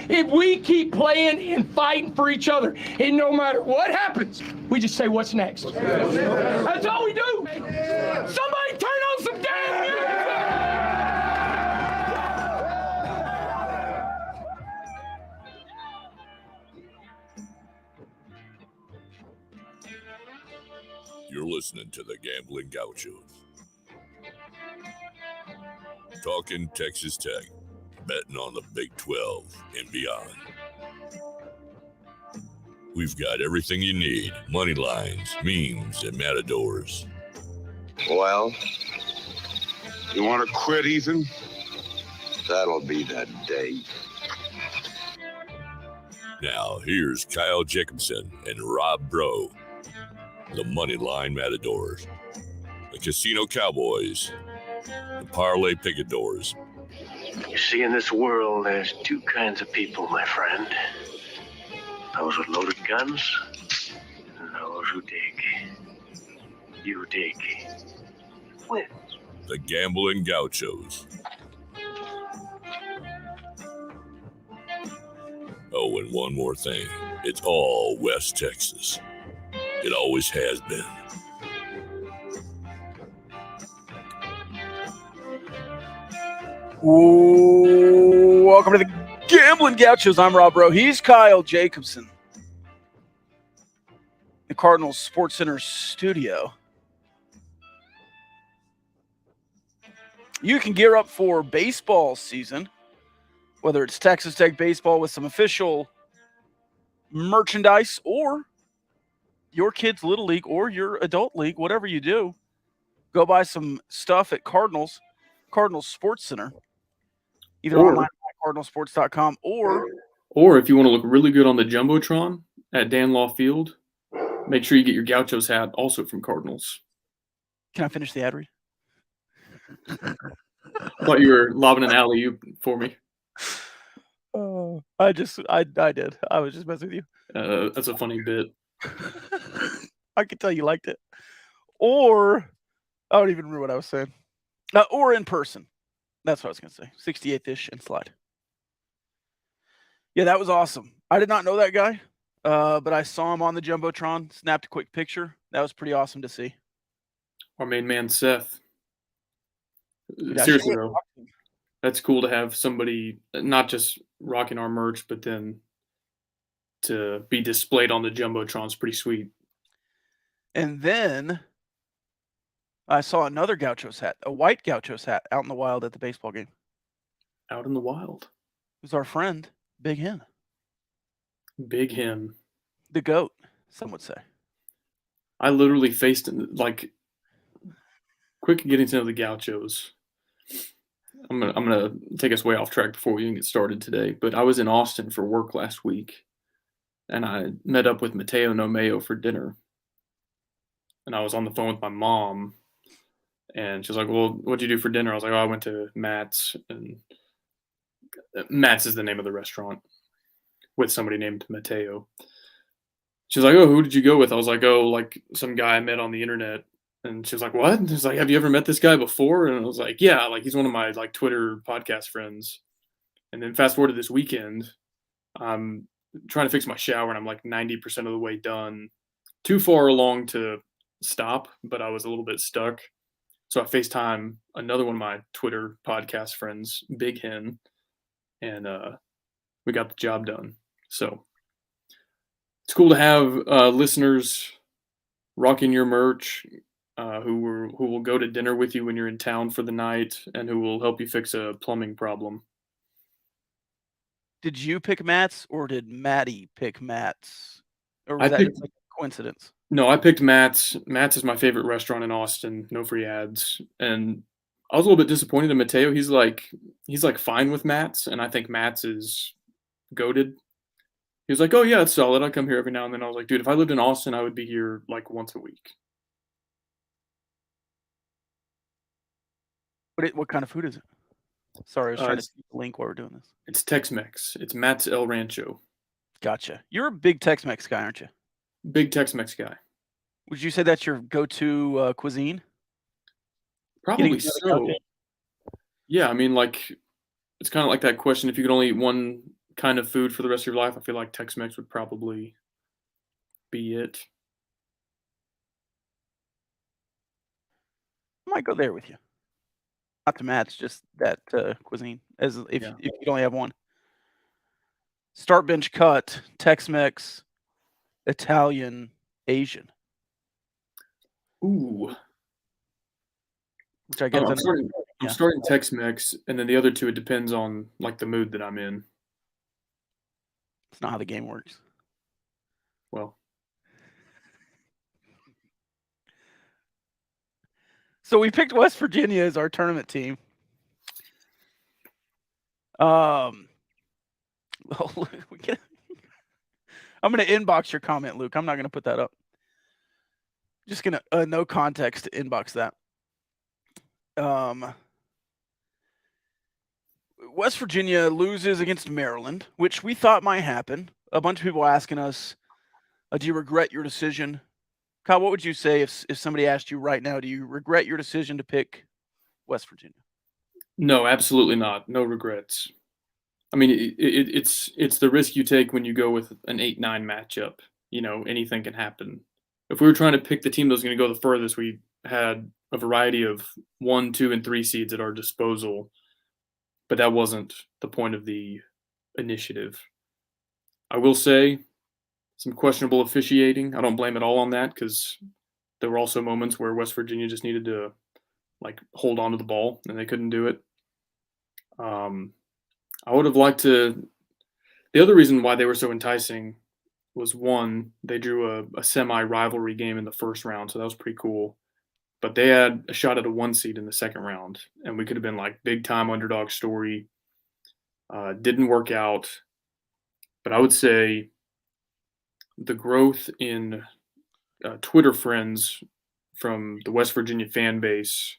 if we keep playing and fighting for each other. And no matter what happens, we just say, what's next? That's all we do. Somebody turn on some damn music. You're listening to the Gambling Gauchos. Talking Texas Tech, betting on the Big 12 and beyond. We've got everything you need, money lines, memes, and matadors. Well, you want to quit, Ethan? That'll be the day. Now, here's Kyle Jacobson and Rob Bro, the Moneyline Matadors, the Casino Cowboys, the Parlay Picadors. You see, in this world, there's two kinds of people, my friend. Those with loaded guns and those who dig. You dig. Win. The Gambling Gauchos. Oh, and one more thing. It's all West Texas. It always has been. Ooh, welcome to the Gambling Gauchos. I'm Rob Bro. He's Kyle Jacobson. The Cardinals Sports Center studio. You can gear up for baseball season, whether it's Texas Tech baseball with some official merchandise or your kid's little league or your adult league, whatever you do. Go buy some stuff at Cardinals Sports Center, either online at cardinalsports.com or if you want to look really good on the Jumbotron at Dan Law Field, make sure you get your Gauchos hat also from Cardinals. Can I finish the ad read? I thought you were lobbing an alley-oop for me. Oh, I did. I was just messing with you. That's a funny bit. I could tell you liked it. Or, I don't even remember what I was saying. Or in person. That's what I was going to say. 68th-ish and slide. Yeah, that was awesome. I did not know that guy, but I saw him on the Jumbotron, snapped a quick picture. That was pretty awesome to see. Our main man, Seth. Seriously, though, that's cool to have somebody not just rocking our merch, but then to be displayed on the Jumbotron is pretty sweet. And then I saw another Gauchos hat, a white Gauchos hat, out in the wild at the baseball game. Out in the wild. It was our friend, Big Hen. Big Hen. The GOAT, some would say. I literally faced, like, quick getting to know the Gauchos. I'm gonna take us way off track before we even get started today. But I was in Austin for work last week, and I met up with Mateo No Mayo for dinner. And I was on the phone with my mom, and she's like, "Well, what'd you do for dinner?" I was like, "Oh, I went to Matt's," and Matt's is the name of the restaurant, with somebody named Mateo. She's like, "Oh, who did you go with?" I was like, "Oh, like some guy I met on the internet." And she was like, "What?" And she's like, "Have you ever met this guy before?" And I was like, "Yeah, like he's one of my like Twitter podcast friends." And then fast forward to this weekend, I'm trying to fix my shower and I'm like 90% of the way done. Too far along to stop, but I was a little bit stuck. So I FaceTime another one of my Twitter podcast friends, Big Hen, and we got the job done. So it's cool to have listeners rocking your merch, who will go to dinner with you when you're in town for the night, and who will help you fix a plumbing problem. Did you pick Matt's, or did Maddie pick Matt's? Or was that just like a coincidence? No, I picked Matt's. Matt's is my favorite restaurant in Austin. No free ads. And I was a little bit disappointed in Mateo. He's like fine with Matt's, and I think Matt's is goated. He was like, "Oh yeah, it's solid. I come here every now and then." I was like, "Dude, if I lived in Austin, I would be here like once a week." What kind of food is it? Sorry, I was trying to see the link while we're doing this. It's Tex-Mex. It's Matt's El Rancho. Gotcha. You're a big Tex-Mex guy, aren't you? Big Tex-Mex guy. Would you say that's your go-to cuisine? Probably so. Yeah, I mean, like, it's kind of like that question: if you could only eat one kind of food for the rest of your life, I feel like Tex-Mex would probably be it. I might go there with you. Not to match, just that cuisine, as if you could only have one. Start, bench, cut, Tex-Mex, Italian, Asian. Ooh. Which I guess I'm starting Tex-Mex, and then the other two, it depends on like the mood that I'm in. It's not how the game works. Well, so we picked West Virginia as our tournament team. I'm going to inbox your comment, Luke. I'm not going to put that up. Just going to no context inbox that. West Virginia loses against Maryland, which we thought might happen. A bunch of people asking us, do you regret your decision? Kyle, what would you say if somebody asked you right now, do you regret your decision to pick West Virginia? no, absolutely not. No regrets. I mean, it's the risk you take when you go with an 8-9 matchup. You know, anything can happen. If we were trying to pick the team that was going to go the furthest, we had a variety of 1, 2, and 3 seeds at our disposal, but that wasn't the point of the initiative. I will say some questionable officiating. I don't blame it all on that because there were also moments where West Virginia just needed to like hold on to the ball and they couldn't do it. I would have liked to. The other reason why they were so enticing was one, they drew a semi-rivalry game in the first round, so that was pretty cool. But they had a shot at a 1 seed in the second round, and we could have been like big-time underdog story. Didn't work out. But I would say the growth in Twitter friends from the West Virginia fan base,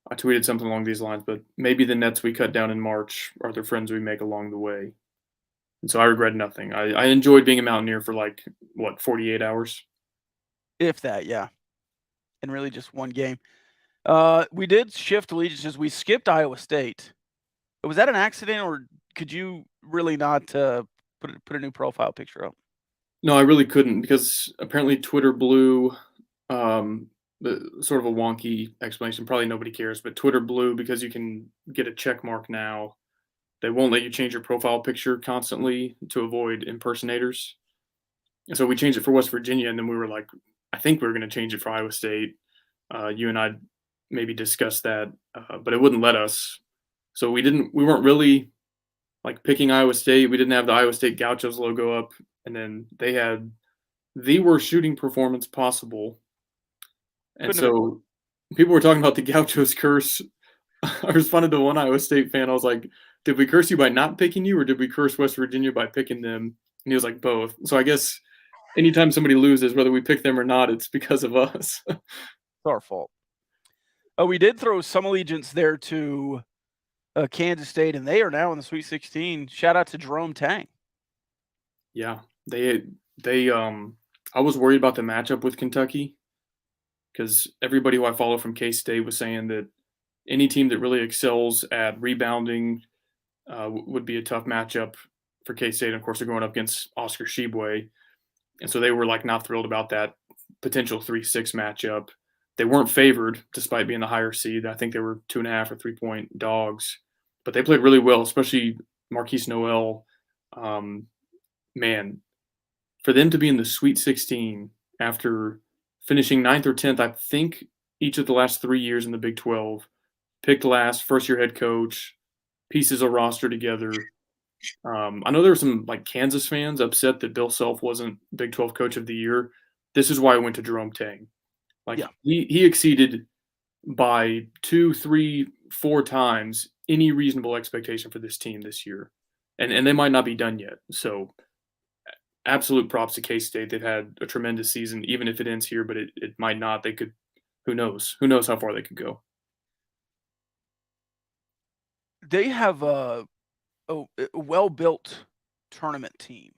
I tweeted something along these lines, but maybe the nets we cut down in March are the friends we make along the way. And so I regret nothing. I enjoyed being a Mountaineer for 48 hours? If that, yeah. And really just one game. We did shift allegiances. We skipped Iowa State. Was that an accident, or could you really not put a new profile picture up? No, I really couldn't because apparently Twitter blew the sort of a wonky explanation. Probably nobody cares, but Twitter blew because you can get a check mark now. They won't let you change your profile picture constantly to avoid impersonators. And so we changed it for West Virginia, and then we were like, I think we were going to change it for Iowa State. You and I maybe discussed that, but it wouldn't let us. So we weren't really like picking Iowa State. We didn't have the Iowa State Gauchos logo up, and then they had the worst shooting performance possible. And so people were talking about the Gauchos curse. I responded to one Iowa State fan. I was like, did we curse you by not picking you, or did we curse West Virginia by picking them? And he was like, both. So I guess anytime somebody loses, whether we pick them or not, it's because of us. It's our fault. We did throw some allegiance there to Kansas State, and they are now in the Sweet 16. Shout out to Jerome Tang. Yeah, they I was worried about the matchup with Kentucky because everybody who I follow from K-State was saying that any team that really excels at rebounding would be a tough matchup for K-State. And of course, they're going up against Oscar Tshiebwe. And so they were not thrilled about that potential 3-6 matchup. They weren't favored despite being the higher seed. I think they were 2.5 or 3-point dogs, but they played really well, especially Marquise Noel. Man, for them to be in the Sweet 16 after finishing 9th or 10th, I think each of the last 3 years in the Big 12, picked last, first-year head coach, pieces of roster together. I know there were some Kansas fans upset that Bill Self wasn't Big 12 Coach of the Year. This is why I went to Jerome Tang. He exceeded by 2, 3, 4 times any reasonable expectation for this team this year, and they might not be done yet. So, absolute props to K-State. They've had a tremendous season, even if it ends here, but it might not. They could. Who knows? Who knows how far they could go? They have a well-built tournament team.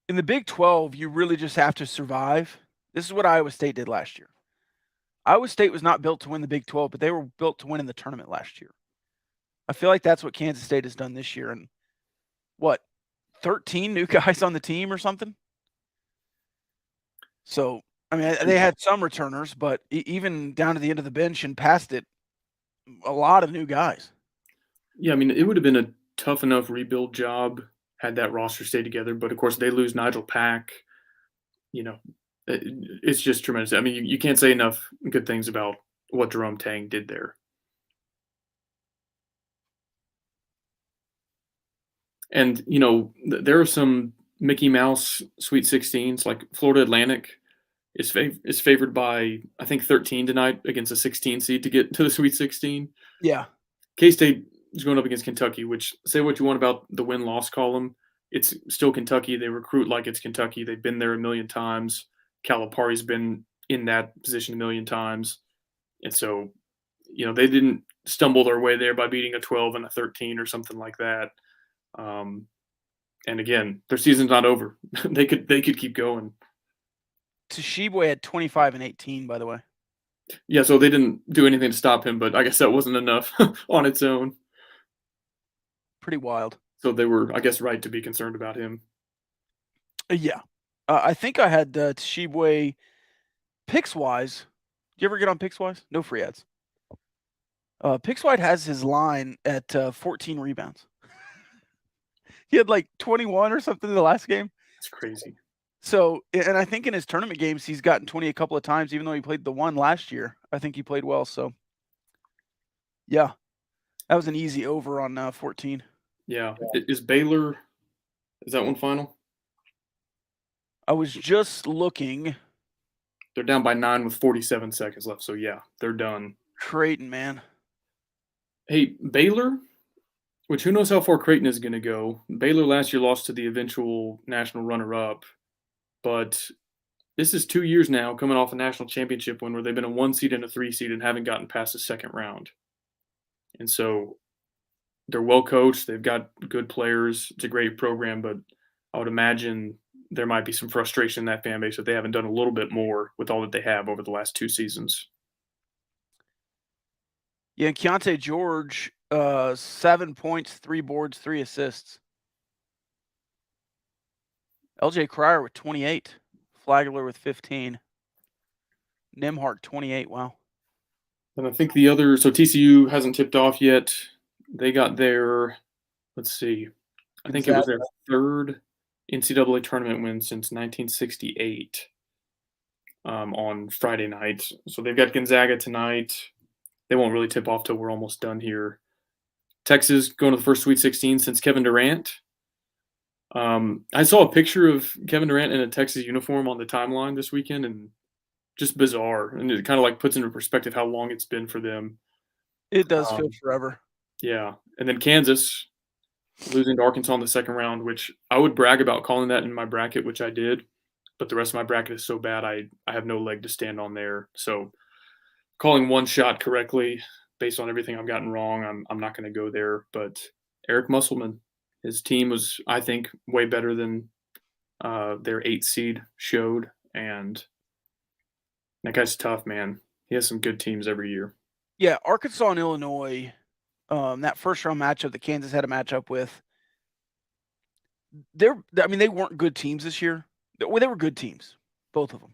In the Big 12, you really just have to survive. This is what Iowa State did last year. Iowa State was not built to win the Big 12, but they were built to win in the tournament last year. I feel like that's what Kansas State has done this year. And what, 13 new guys on the team or something? So, I mean, they had some returners, but even down to the end of the bench and past it, a lot of new guys. Yeah, I mean, it would have been a tough enough rebuild job had that roster stayed together. But, of course, they lose Nigel Pack. You know, it's just tremendous. I mean, you can't say enough good things about what Jerome Tang did there. And, you know, there are some Mickey Mouse Sweet 16s, like Florida Atlantic is favored by, I think, 13 tonight against a 16 seed to get to the Sweet 16. Yeah. K-State is going up against Kentucky, which, say what you want about the win-loss column, it's still Kentucky. They recruit like it's Kentucky. They've been there a million times. Calipari's been in that position a million times. And so, you know, they didn't stumble their way there by beating a 12 and a 13 or something like that. And again, their season's not over. they could keep going. Tshiebwe had 25 and 18, by the way. Yeah, so they didn't do anything to stop him, but I guess that wasn't enough on its own. Pretty wild. So they were, I guess, right to be concerned about him. Yeah. I think I had Tshiebwe picks-wise. Did you ever get on picks-wise? No free ads. Picks-wise has his line at 14 rebounds. He had like 21 or something in the last game. It's crazy. So, and I think in his tournament games, he's gotten 20 a couple of times, even though he played the one last year. I think he played well. So, yeah, that was an easy over on 14. Yeah. Is Baylor, is that one final? I was just looking. They're down by 9 with 47 seconds left. So, yeah, they're done. Creighton, man. Hey, Baylor, which who knows how far Creighton is going to go. Baylor last year lost to the eventual national runner-up. But this is 2 years now coming off a national championship win where they've been a 1 seed and a 3 seed and haven't gotten past the second round. And so they're well coached. They've got good players. It's a great program, but I would imagine there might be some frustration in that fan base if they haven't done a little bit more with all that they have over the last 2 seasons. Yeah, Keontae George, 7 points, 3 boards, 3 assists. LJ Cryer with 28. Flagler with 15. Nimhart, 28. Wow. And I think the other – so TCU hasn't tipped off yet. They got their – let's see. I think it was their third NCAA tournament win since 1968 on Friday night. So they've got Gonzaga tonight. They won't really tip off till we're almost done here. Texas going to the first Sweet 16 since Kevin Durant. I saw a picture of Kevin Durant in a Texas uniform on the timeline this weekend, and just bizarre. And it kind of like puts into perspective how long it's been for them. It does feel forever. Yeah. And then Kansas losing to Arkansas in the second round, which I would brag about calling that in my bracket, which I did. But the rest of my bracket is so bad, I have no leg to stand on there. So calling one shot correctly based on everything I've gotten wrong, I'm not going to go there. But Eric Musselman, his team was, I think, way better than their 8 seed showed. And that guy's tough, man. He has some good teams every year. Yeah, Arkansas and Illinois, that first-round matchup that Kansas had a matchup with, they weren't good teams this year. Well, they were good teams, both of them.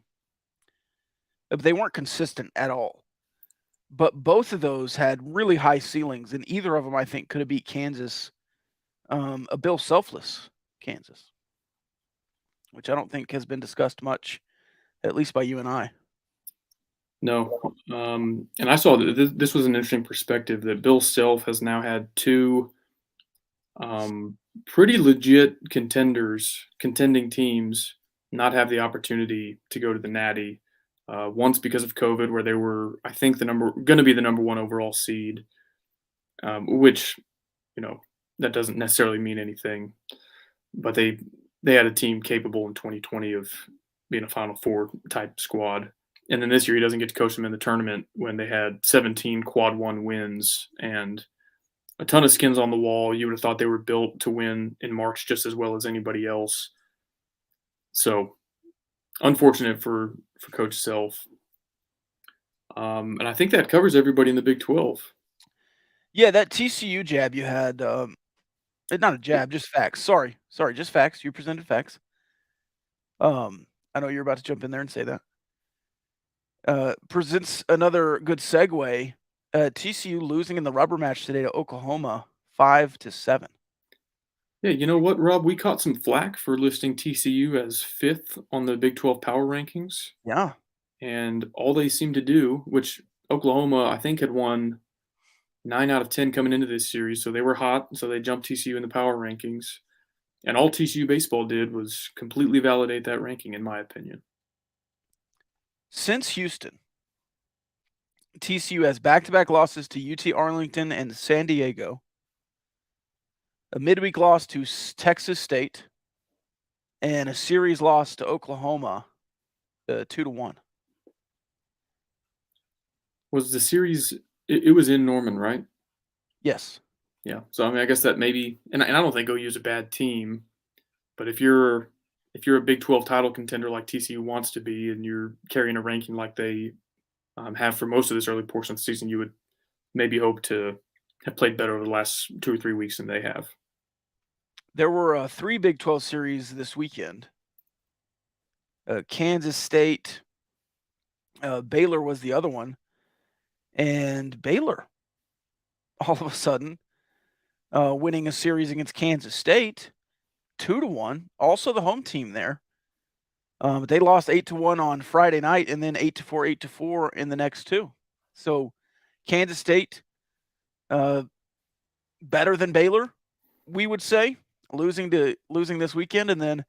But they weren't consistent at all. But both of those had really high ceilings, and either of them, I think, could have beat Kansas, a Bill Selfless Kansas, which I don't think has been discussed much, at least by you and I. No. And I saw that this was an interesting perspective that Bill Self has now had 2 pretty legit contending teams not have the opportunity to go to the Natty. Once because of COVID, where they were, I think, going to be the number 1 overall seed, which, you know, that doesn't necessarily mean anything. But they had a team capable in 2020 of being a Final Four type squad. And then this year he doesn't get to coach them in the tournament when they had 17 quad 1 wins and a ton of skins on the wall. You would have thought they were built to win in March just as well as anybody else. So unfortunate for Coach Self. And I think that covers everybody in the Big 12. Yeah, that TCU jab you had, not a jab, just facts. Sorry, just facts. You presented facts. I know you're about to jump in there and say that. Presents another good segue. TCU losing in the rubber match today to Oklahoma, 5-7. Yeah, you know what, Rob? We caught some flack for listing TCU as 5th on the Big 12 power rankings. Yeah. And all they seem to do, which Oklahoma, I think, had won 9 out of 10 coming into this series, so they were hot, so they jumped TCU in the power rankings. And all TCU baseball did was completely validate that ranking, in my opinion. Since Houston, TCU has back-to-back losses to UT Arlington and San Diego, a midweek loss to Texas State, and a series loss to Oklahoma, 2-1. Was the series? It was in Norman, right? Yes. Yeah. So I mean, I guess that maybe, and I don't think OU is a bad team, but if you're a Big 12 title contender like TCU wants to be, and you're carrying a ranking like they have for most of this early portion of the season, you would maybe hope to have played better over the last 2 or 3 weeks than they have. There were 3 Big 12 series this weekend. Kansas State, Baylor was the other one, and Baylor, all of a sudden, winning a series against Kansas State, 2-1. Also the home team there. But they lost 8-1 on Friday night, and then 8-4, 8-4 in the next 2. So Kansas State, better than Baylor, we would say, losing this weekend, and then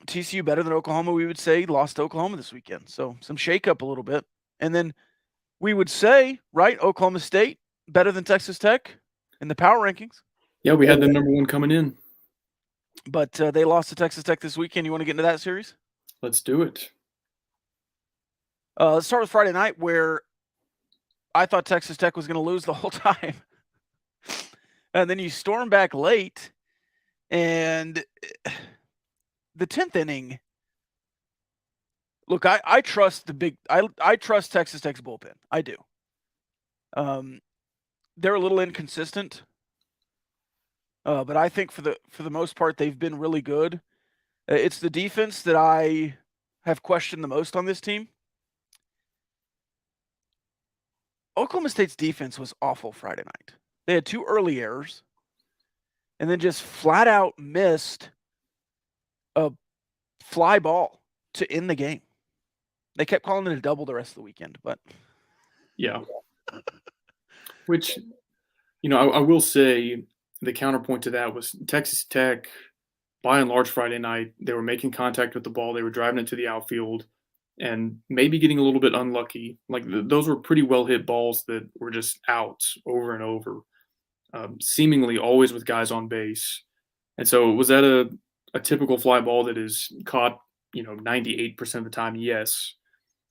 TCU better than Oklahoma, we would say, lost to Oklahoma this weekend. So some shakeup a little bit. And then we would say, right, Oklahoma State better than Texas Tech in the power rankings. Yeah, we had them number 1 coming in. But they lost to Texas Tech this weekend. You want to get into that series? Let's do it. Let's start with Friday night, where I thought Texas Tech was going to lose the whole time. And then you storm back late, and the 10th inning. Look, I trust I trust Texas Tech's bullpen. I do. They're a little inconsistent, but I think for the most part they've been really good. It's the defense that I have questioned the most on this team. Oklahoma State's defense was awful Friday night. They had 2 early errors, and then just flat out missed a fly ball to end the game. They kept calling it a double the rest of the weekend, but yeah. Which, I will say the counterpoint to that was Texas Tech, by and large, Friday night, they were making contact with the ball. They were driving it to the outfield and maybe getting a little bit unlucky. Like those were pretty well hit balls that were just out over and over, seemingly always with guys on base. And so was that a typical fly ball that is caught, 98% of the time? Yes.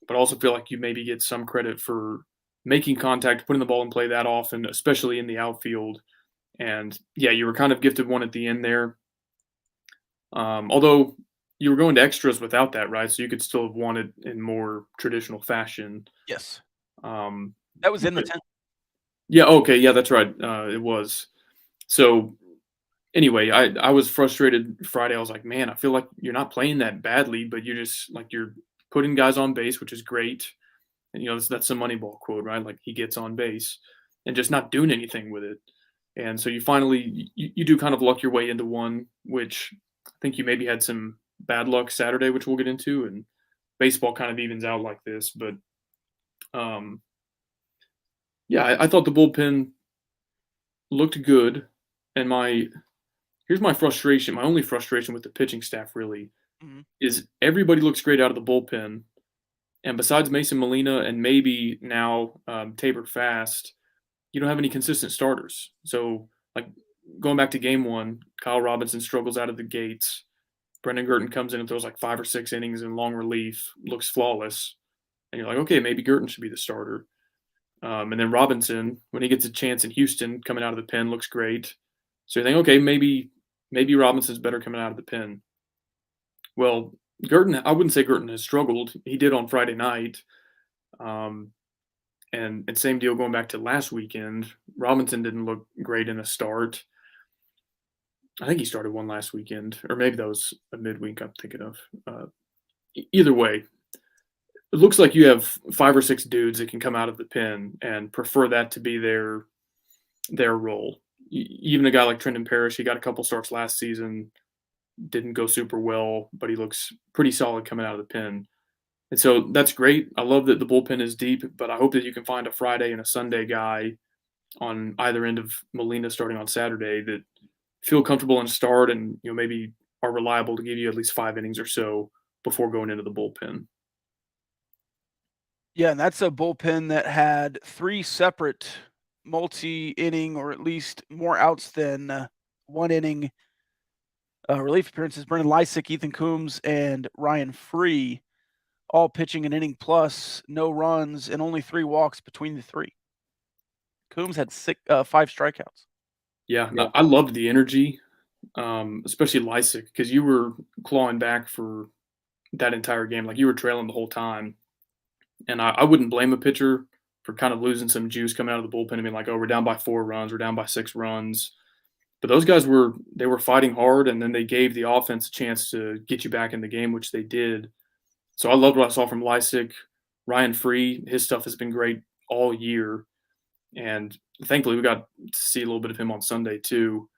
But I also feel like you maybe get some credit for making contact, putting the ball in play that often, especially in the outfield. And yeah, you were kind of gifted one at the end there. Although you were going to extras without that, right? So you could still have won it in more traditional fashion. yes. That was in the 10th. Yeah, okay, yeah, that's right. It was. So anyway, I was frustrated Friday. I was like, man, I feel like you're not playing that badly, but you're just like you're putting guys on base, which is great. And that's a Moneyball quote, right? Like he gets on base and just not doing anything with it. And so you finally you do kind of luck your way into one, which I think you maybe had some bad luck Saturday, which we'll get into, and baseball kind of evens out like this. But yeah, I thought the bullpen looked good. And here's my frustration. My only frustration with the pitching staff really is everybody looks great out of the bullpen. And besides Mason Molina and maybe now Tabor Fast, you don't have any consistent starters. So, like, going back to game 1, Kyle Robinson struggles out of the gates. Brendan Girton comes in and throws like 5 or 6 innings in long relief, looks flawless. And you're like, okay, maybe Girton should be the starter. And then Robinson, when he gets a chance in Houston, coming out of the pen, looks great. So you think, okay, maybe Robinson's better coming out of the pen. Well, Girton, I wouldn't say Girton has struggled. He did on Friday night. And same deal going back to last weekend. Robinson didn't look great in a start. I think he started one last weekend, or maybe that was a midweek I'm thinking of. Either way, it looks like you have 5 or 6 dudes that can come out of the pen and prefer that to be their role. Even a guy like Trenton Parrish, he got a couple starts last season, didn't go super well, but he looks pretty solid coming out of the pen. And so that's great. I love that the bullpen is deep, but I hope that you can find a Friday and a Sunday guy on either end of Molina starting on Saturday that feel comfortable in start and maybe are reliable to give you at least 5 innings or so before going into the bullpen. Yeah, and that's a bullpen that had 3 separate multi-inning or at least more outs than 1 inning relief appearances. Brendan Lysick, Ethan Coombs, and Ryan Free all pitching an inning plus, no runs, and only 3 walks between the 3. Coombs had 5 strikeouts. Yeah, I loved the energy, especially Lysick, because you were clawing back for that entire game. Like, you were trailing the whole time. And I wouldn't blame a pitcher for kind of losing some juice coming out of the bullpen and being like, oh, we're down by 4 runs, we're down by 6 runs. But those guys were fighting hard, and then they gave the offense a chance to get you back in the game, which they did. So I loved what I saw from Lysick. Ryan Free, his stuff has been great all year. And thankfully we got to see a little bit of him on Sunday too.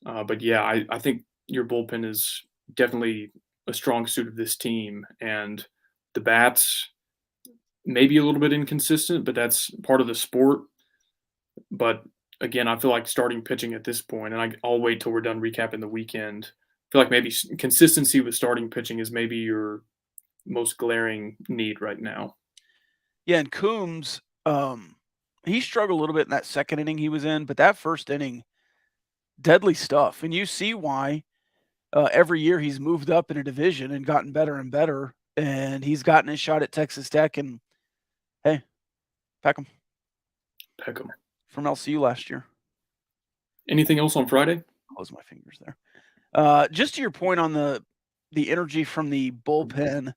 But yeah, I think your bullpen is definitely a strong suit of this team. And the bats, maybe a little bit inconsistent, but that's part of the sport. But again, I feel like starting pitching at this point, and I'll wait till we're done recapping the weekend. I feel like maybe consistency with starting pitching is maybe your most glaring need right now. Yeah, and Coombs, he struggled a little bit in that second inning he was in, but that first inning, deadly stuff. And you see why every year he's moved up in a division and gotten better and better. And he's gotten his shot at Texas Tech, and hey, Peckham. From LCU last year. Anything else on Friday? Close my fingers there. Just to your point on the energy from the bullpen,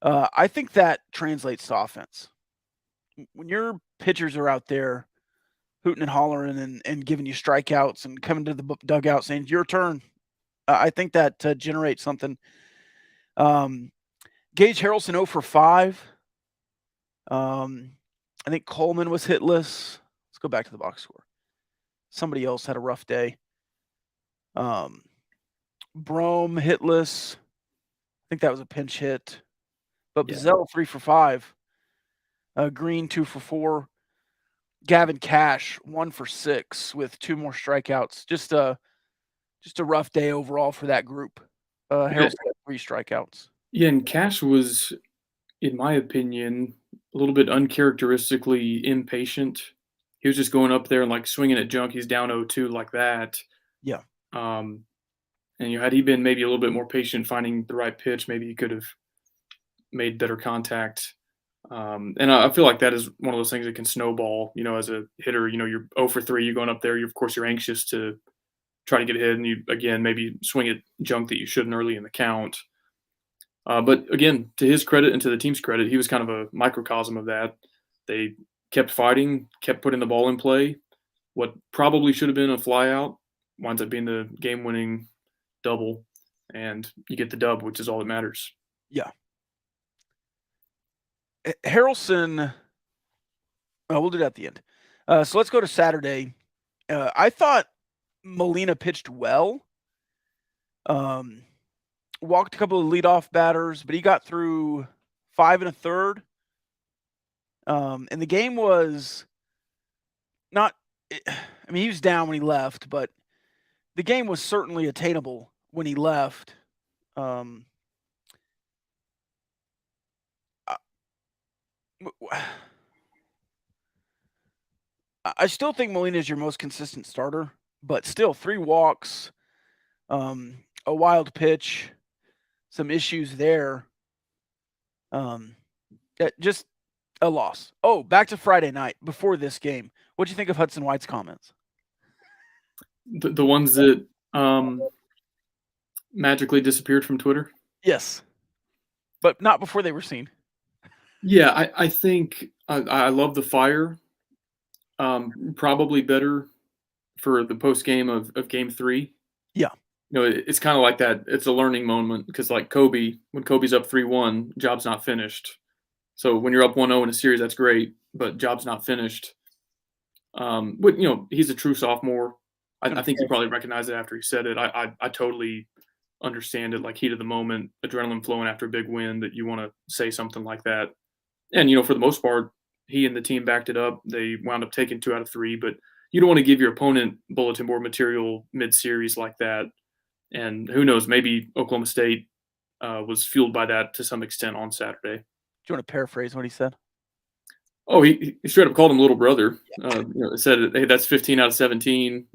I think that translates to offense. When your pitchers are out there hooting and hollering and giving you strikeouts and coming to the dugout saying, your turn, I think that generates something. Gage Harrelson 0 for 5. I think Coleman was hitless. Let's go back to the box score. Somebody else had a rough day. Brome hitless. I think that was a pinch hit. But Bazell 3 for 5. Green 2 for 4. Gavin Cash 1 for 6 with 2 more strikeouts. Just a rough day overall for that group. Harrelson had 3 strikeouts. Yeah, and Cash was, in my opinion, a little bit uncharacteristically impatient. He was just going up there and like swinging at junk. He's down 0-2 like that. Yeah. And had he been maybe a little bit more patient finding the right pitch, maybe he could have made better contact. And I feel like that is one of those things that can snowball, as a hitter. You're 0 for 3, you're going up there. Of course, you're anxious to try to get a hit, and you, again, maybe swing at junk that you shouldn't early in the count. But again, to his credit and to the team's credit, he was kind of a microcosm of that. They kept fighting, kept putting the ball in play. What probably should have been a flyout winds up being the game-winning double, and you get the dub, which is all that matters. Yeah. Harrelson, we'll do that at the end. So let's go to Saturday. I thought Molina pitched well. Walked a couple of leadoff batters, but he got through 5 1/3. And the game was not – I mean, he was down when he left, but the game was certainly attainable when he left. I still think Molina is your most consistent starter, but still 3 walks, a wild pitch, some issues there. Just a loss. Oh, back to Friday night before this game. What do you think of Hudson White's comments? The ones that magically disappeared from Twitter? Yes. but not before they were seen. Yeah, I think I love the fire. Probably better for the post game of Game 3. Yeah. It's kind of like that. It's a learning moment because, like Kobe, when Kobe's up 3-1, job's not finished. So when you're up 1-0 in a series, that's great, but job's not finished. But he's a true sophomore. I think he probably recognized it after he said it. I totally understand it, like heat of the moment, adrenaline flowing after a big win, that you want to say something like that. And for the most part, he and the team backed it up. They wound up taking 2 out of 3, but you don't want to give your opponent bulletin board material mid-series like that. And who knows, maybe Oklahoma State was fueled by that to some extent on Saturday. Do you want to paraphrase what he said? Oh, he straight up called him little brother. Said, hey, that's 15 out of 17.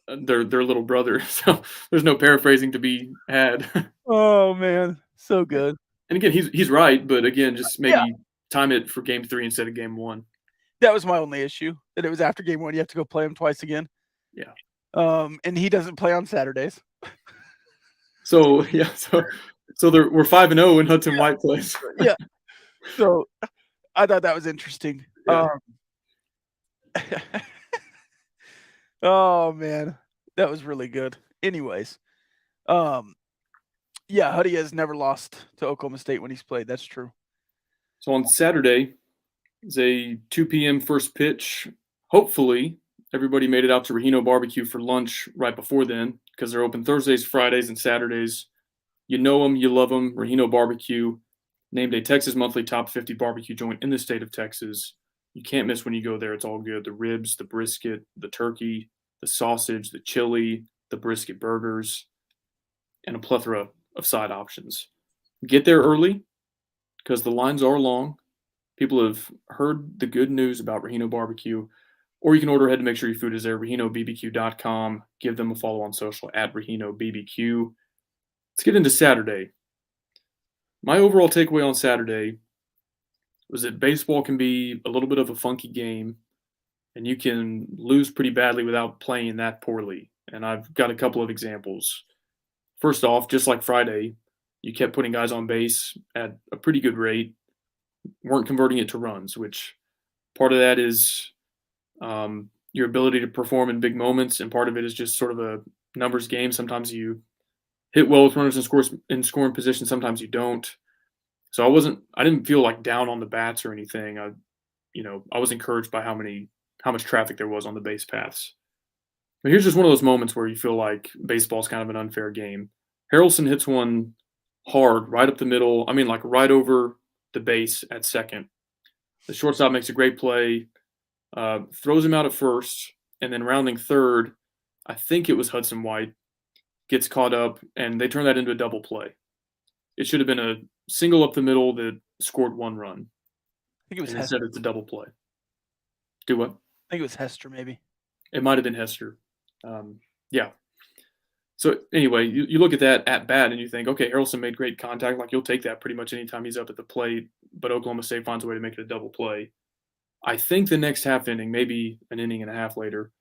Their little brother. So there's no paraphrasing to be had. Oh man, so good. And again, he's right, but again, just maybe time it for Game 3 instead of Game 1. That was my only issue. That it was after Game 1. You have to go play him twice again. Yeah. And he doesn't play on Saturdays. So we're 5-0 in Hudson White plays. Yeah. So I thought that was interesting. Yeah. Oh man, that was really good. Anyways, Huddy has never lost to Oklahoma State when he's played. That's true. So on Saturday, it's a 2 p.m. first pitch. Hopefully, everybody made it out to Rahino Barbecue for lunch right before then, because they're open Thursdays, Fridays, and Saturdays. You know them, you love them. Rahino Barbecue, named a Texas Monthly Top 50 barbecue joint in the state of Texas. You can't miss when you go there. It's all good. The ribs, the brisket, the turkey, the sausage, the chili, the brisket burgers, and a plethora of side options. Get there early because the lines are long. People have heard the good news about Rahino Barbecue, or you can order ahead to make sure your food is there. RahinoBBQ.com. Give them a follow on social at RahinoBBQ. Let's get into Saturday. My overall takeaway on Saturday was that baseball can be a little bit of a funky game, and you can lose pretty badly without playing that poorly. And I've got a couple of examples. First off, just like Friday, you kept putting guys on base at a pretty good rate, weren't converting it to runs, which part of that is your ability to perform in big moments, and part of it is just sort of a numbers game. Sometimes you hit well with runners in scoring position, sometimes you don't. So I didn't feel like down on the bats or anything. I was encouraged by how much traffic there was on the base paths. But here's just one of those moments where you feel like baseball's kind of an unfair game. Harrelson hits one hard right up the middle. I mean, like right over the base at second. The shortstop makes a great play, throws him out at first, and then rounding third, I think it was Hudson White, gets caught up, and they turn that into a double play. It should have been a single up the middle that scored 1 run. I think it was and Hester. instead it's a double play. Do what? I think it was Hester, maybe. It might have been Hester. Yeah. So anyway, you look at that at bat and you think, okay, Harrelson made great contact. Like, you'll take that pretty much anytime he's up at the plate, but Oklahoma State finds a way to make it a double play. I think the next half inning, maybe an inning and a half later,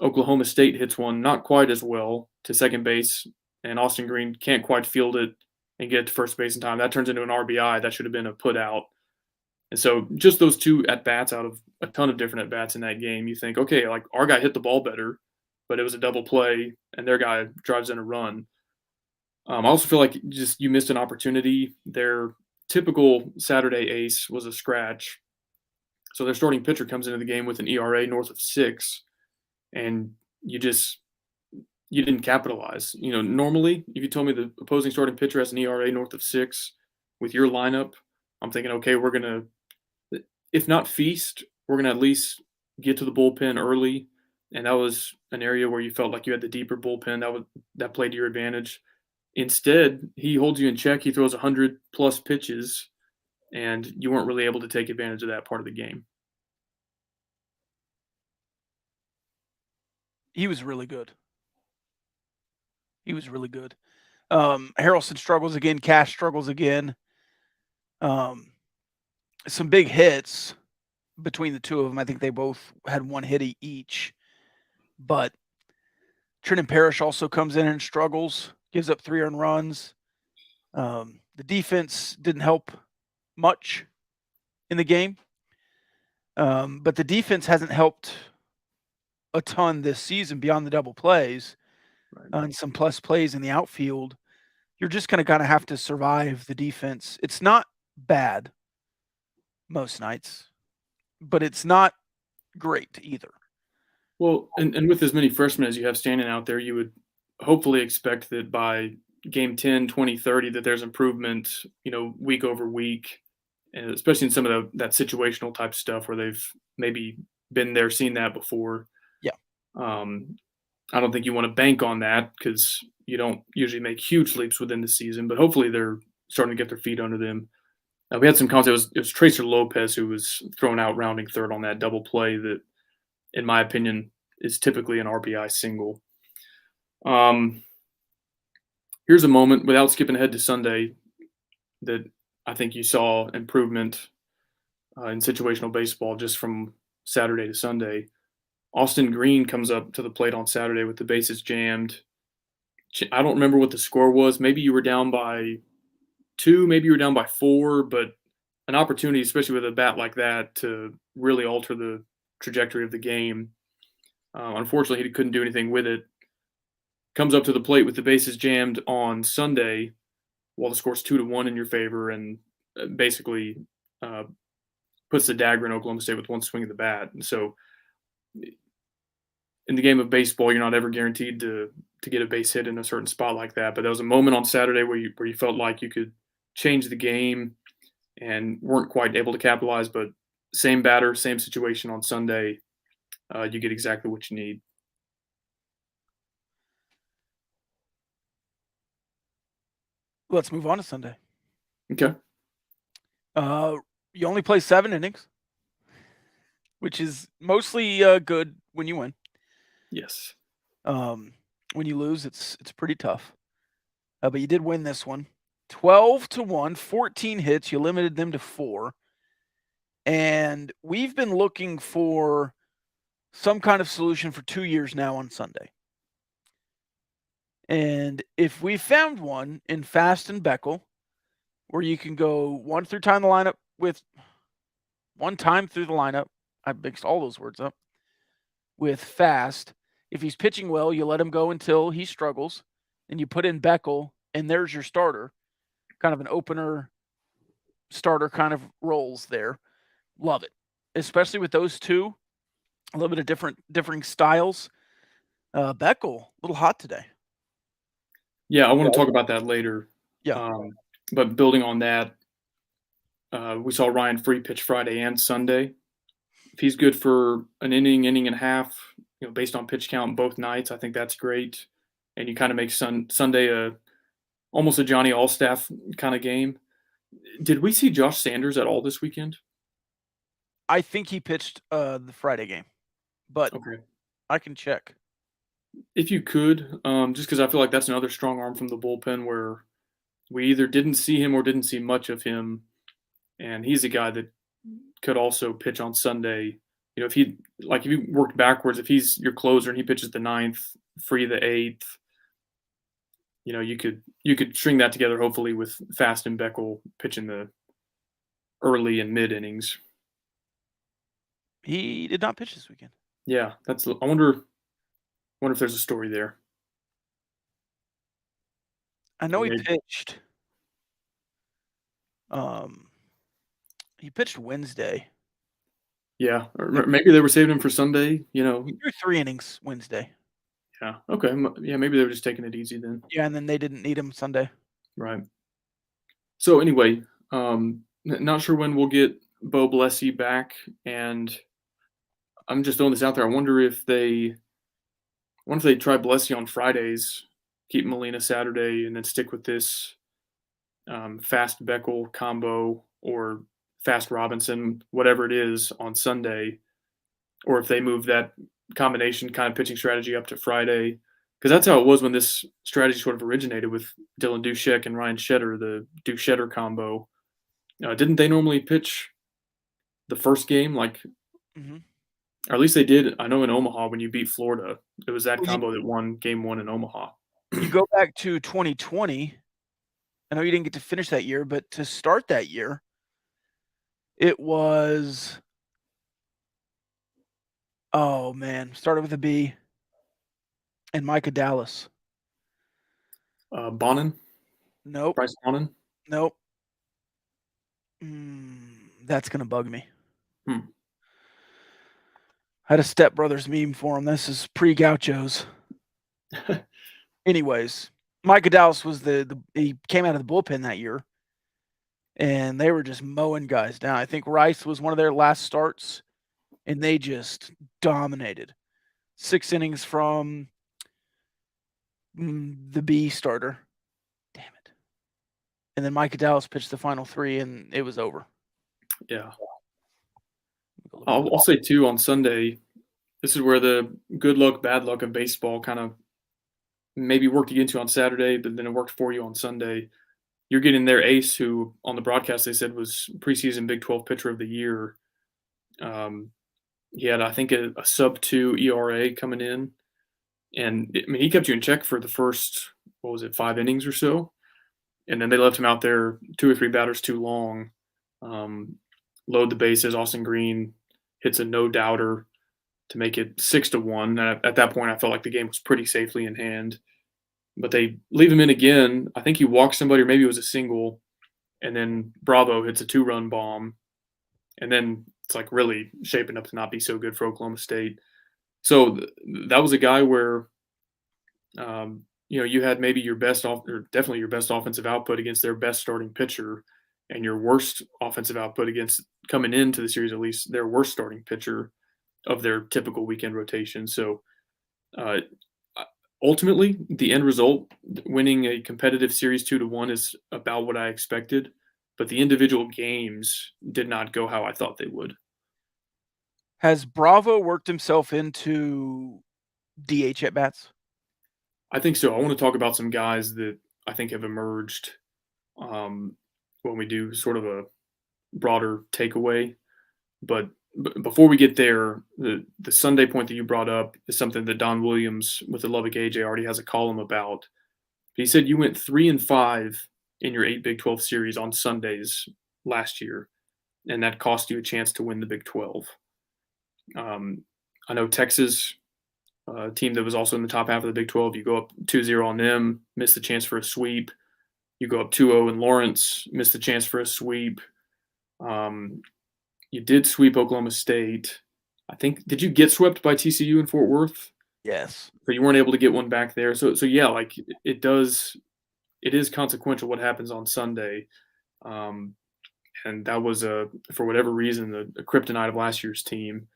Oklahoma State hits one not quite as well to second base, and Austin Green can't quite field it and get it to first base in time. That turns into an RBI. That should have been a put out. And so just those 2 at-bats out of a ton of different at-bats in that game, you think, okay, like, our guy hit the ball better, but it was a double play, and their guy drives in a run. I also feel like you missed an opportunity. Their typical Saturday ace was a scratch. So their starting pitcher comes into the game with an ERA north of 6, and you didn't capitalize. Normally, if you told me the opposing starting pitcher has an ERA north of 6 with your lineup, I'm thinking, okay, we're going to, if not feast, we're going to at least get to the bullpen early. And that was an area where you felt like you had the deeper bullpen that played to your advantage. Instead, he holds you in check. He throws 100+ pitches, and you weren't really able to take advantage of that part of the game. He was really good. Harrelson struggles again. Cash struggles again. Some big hits between the two of them. I think they both had 1 hit each. But Trenton Parrish also comes in and struggles, gives up 3 earned runs. The defense didn't help much in the game, but the defense hasn't helped a ton this season beyond the double plays and some plus plays in the outfield. You're just going to kind of have to survive the defense. It's not bad most nights, but it's not great either. Well, and with as many freshmen as you have standing out there, you would hopefully expect that by game 10, 20, 30, that there's improvement, week over week, and especially in some of that situational type stuff where they've maybe been there, seen that before. Yeah. I don't think you want to bank on that because you don't usually make huge leaps within the season, but hopefully they're starting to get their feet under them. We had some comments. It was Tracer Lopez who was thrown out rounding third on that double play that, in my opinion, is typically an RBI single. Here's a moment, without skipping ahead to Sunday, that I think you saw improvement in situational baseball just from Saturday to Sunday. Austin Green comes up to the plate on Saturday with the bases jammed. I don't remember what the score was. Maybe you were down by 2, maybe you were down by 4, but an opportunity, especially with a bat like that, to really alter the trajectory of the game. Unfortunately, he couldn't do anything with it. Comes up to the plate with the bases jammed on Sunday while the score's 2-1 in your favor, and basically puts the dagger in Oklahoma State with one swing of the bat. And so in the game of baseball, you're not ever guaranteed to get a base hit in a certain spot like that. But there was a moment on Saturday where you felt like you could change the game and weren't quite able to capitalize. But same batter, same situation on Sunday, you get exactly what you need. Let's move on to Sunday. Okay. You only play 7 innings, which is mostly good when you win. Yes. When you lose, it's pretty tough. But you did win this one. 12-1, 14 hits. You limited them to 4. And we've been looking for some kind of solution for 2 years now on Sunday. And if we found one in Fast and Beckel, where you can go one time through the lineup, I mixed all those words up, with Fast. If he's pitching well, you let him go until he struggles, and you put in Beckel, and there's your starter, kind of an opener starter kind of roles there. Love it, especially with those two, a little bit of differing styles. Beckel, a little hot today. Yeah, I want to talk about that later. Yeah. But building on that, we saw Ryan Free pitch Friday and Sunday. If he's good for an inning and a half, based on pitch count both nights, I think that's great. And you kind of make Sunday almost a Johnny Allstaff kind of game. Did we see Josh Sanders at all this weekend? I think he pitched the Friday game, but okay. I can check. If you could, just because I feel like that's another strong arm from the bullpen where we either didn't see him or didn't see much of him, and he's a guy that could also pitch on Sunday. If you worked backwards, if he's your closer and he pitches the 9th, Free the 8th, you could string that together hopefully with Fast and Beckel pitching the early and mid innings. He did not pitch this weekend. Yeah, I wonder if there's a story there. I know he pitched. He pitched Wednesday. Yeah, or maybe they were saving him for Sunday. He threw 3 innings Wednesday. Yeah. Okay. Yeah. Maybe they were just taking it easy then. Yeah, and then they didn't need him Sunday. Right. So anyway, not sure when we'll get Bo Blessy back, and I'm just throwing this out there. I wonder if they try Blessy on Fridays, keep Molina Saturday, and then stick with this Fast Beckel combo or Fast Robinson, whatever it is, on Sunday, or if they move that combination kind of pitching strategy up to Friday, because that's how it was when this strategy sort of originated with Dylan Dushek and Ryan Shetter, the Duke-Shetter combo. Didn't they normally pitch the first game? Mm-hmm. Or at least they did. I know in Omaha when you beat Florida, it was that combo that won Game 1 in Omaha. You go back to 2020, I know you didn't get to finish that year, but to start that year, it was, oh man, started with a B, and Micah Dallas. Bonin, Nope, Bryce Bonin. nope. That's gonna bug me. Hmm. I had a Step Brothers meme for him. This is pre-Gauchos. Anyways, Micah Dallas was he came out of the bullpen that year, and they were just mowing guys down. I think Rice was one of their last starts, and they just dominated. 6 innings from the B starter. Damn it. And then Micah Dallas pitched the final 3, and it was over. Yeah. I'll say, too, on Sunday, this is where the good luck, bad luck of baseball kind of maybe worked against you on Saturday, but then it worked for you on Sunday. You're getting their ace, who on the broadcast they said was preseason Big 12 pitcher of the year. He had, I think, a sub-2 ERA coming in. And, I mean, he kept you in check for the first, 5 innings or so. And then they left him out there 2 or 3 batters too long. Load the bases. Austin Green hits a no-doubter to make it 6-1. And at that point, I felt like the game was pretty safely in hand. But they leave him in again. I think he walked somebody, or maybe it was a single. And then Bravo hits a 2-run bomb. And then it's like really shaping up to not be so good for Oklahoma State. So that was a guy where, you had maybe your best or definitely your best offensive output against their best starting pitcher, and your worst offensive output against, coming into the series at least, their worst starting pitcher of their typical weekend rotation. So ultimately, the end result, winning a competitive series 2-1, is about what I expected. But the individual games did not go how I thought they would. Has Bravo worked himself into DH at bats? I think so. I want to talk about some guys that I think have emerged when we do sort of a broader takeaway. But before we get there, the Sunday point that you brought up is something that Don Williams with the Lubbock AJ already has a column about. He said you went 3-5 in your 8 Big 12 series on Sundays last year, and that cost you a chance to win the Big 12. I know Texas, a team that was also in the top half of the Big 12, you go up 2-0 on them, miss the chance for a sweep. You go up 2-0 in Lawrence, miss the chance for a sweep. You did sweep Oklahoma State. I think, did you get swept by TCU in Fort Worth? Yes. So you weren't able to get one back there. So yeah, like it is consequential what happens on Sunday. And that was for whatever reason, the kryptonite of last year's team.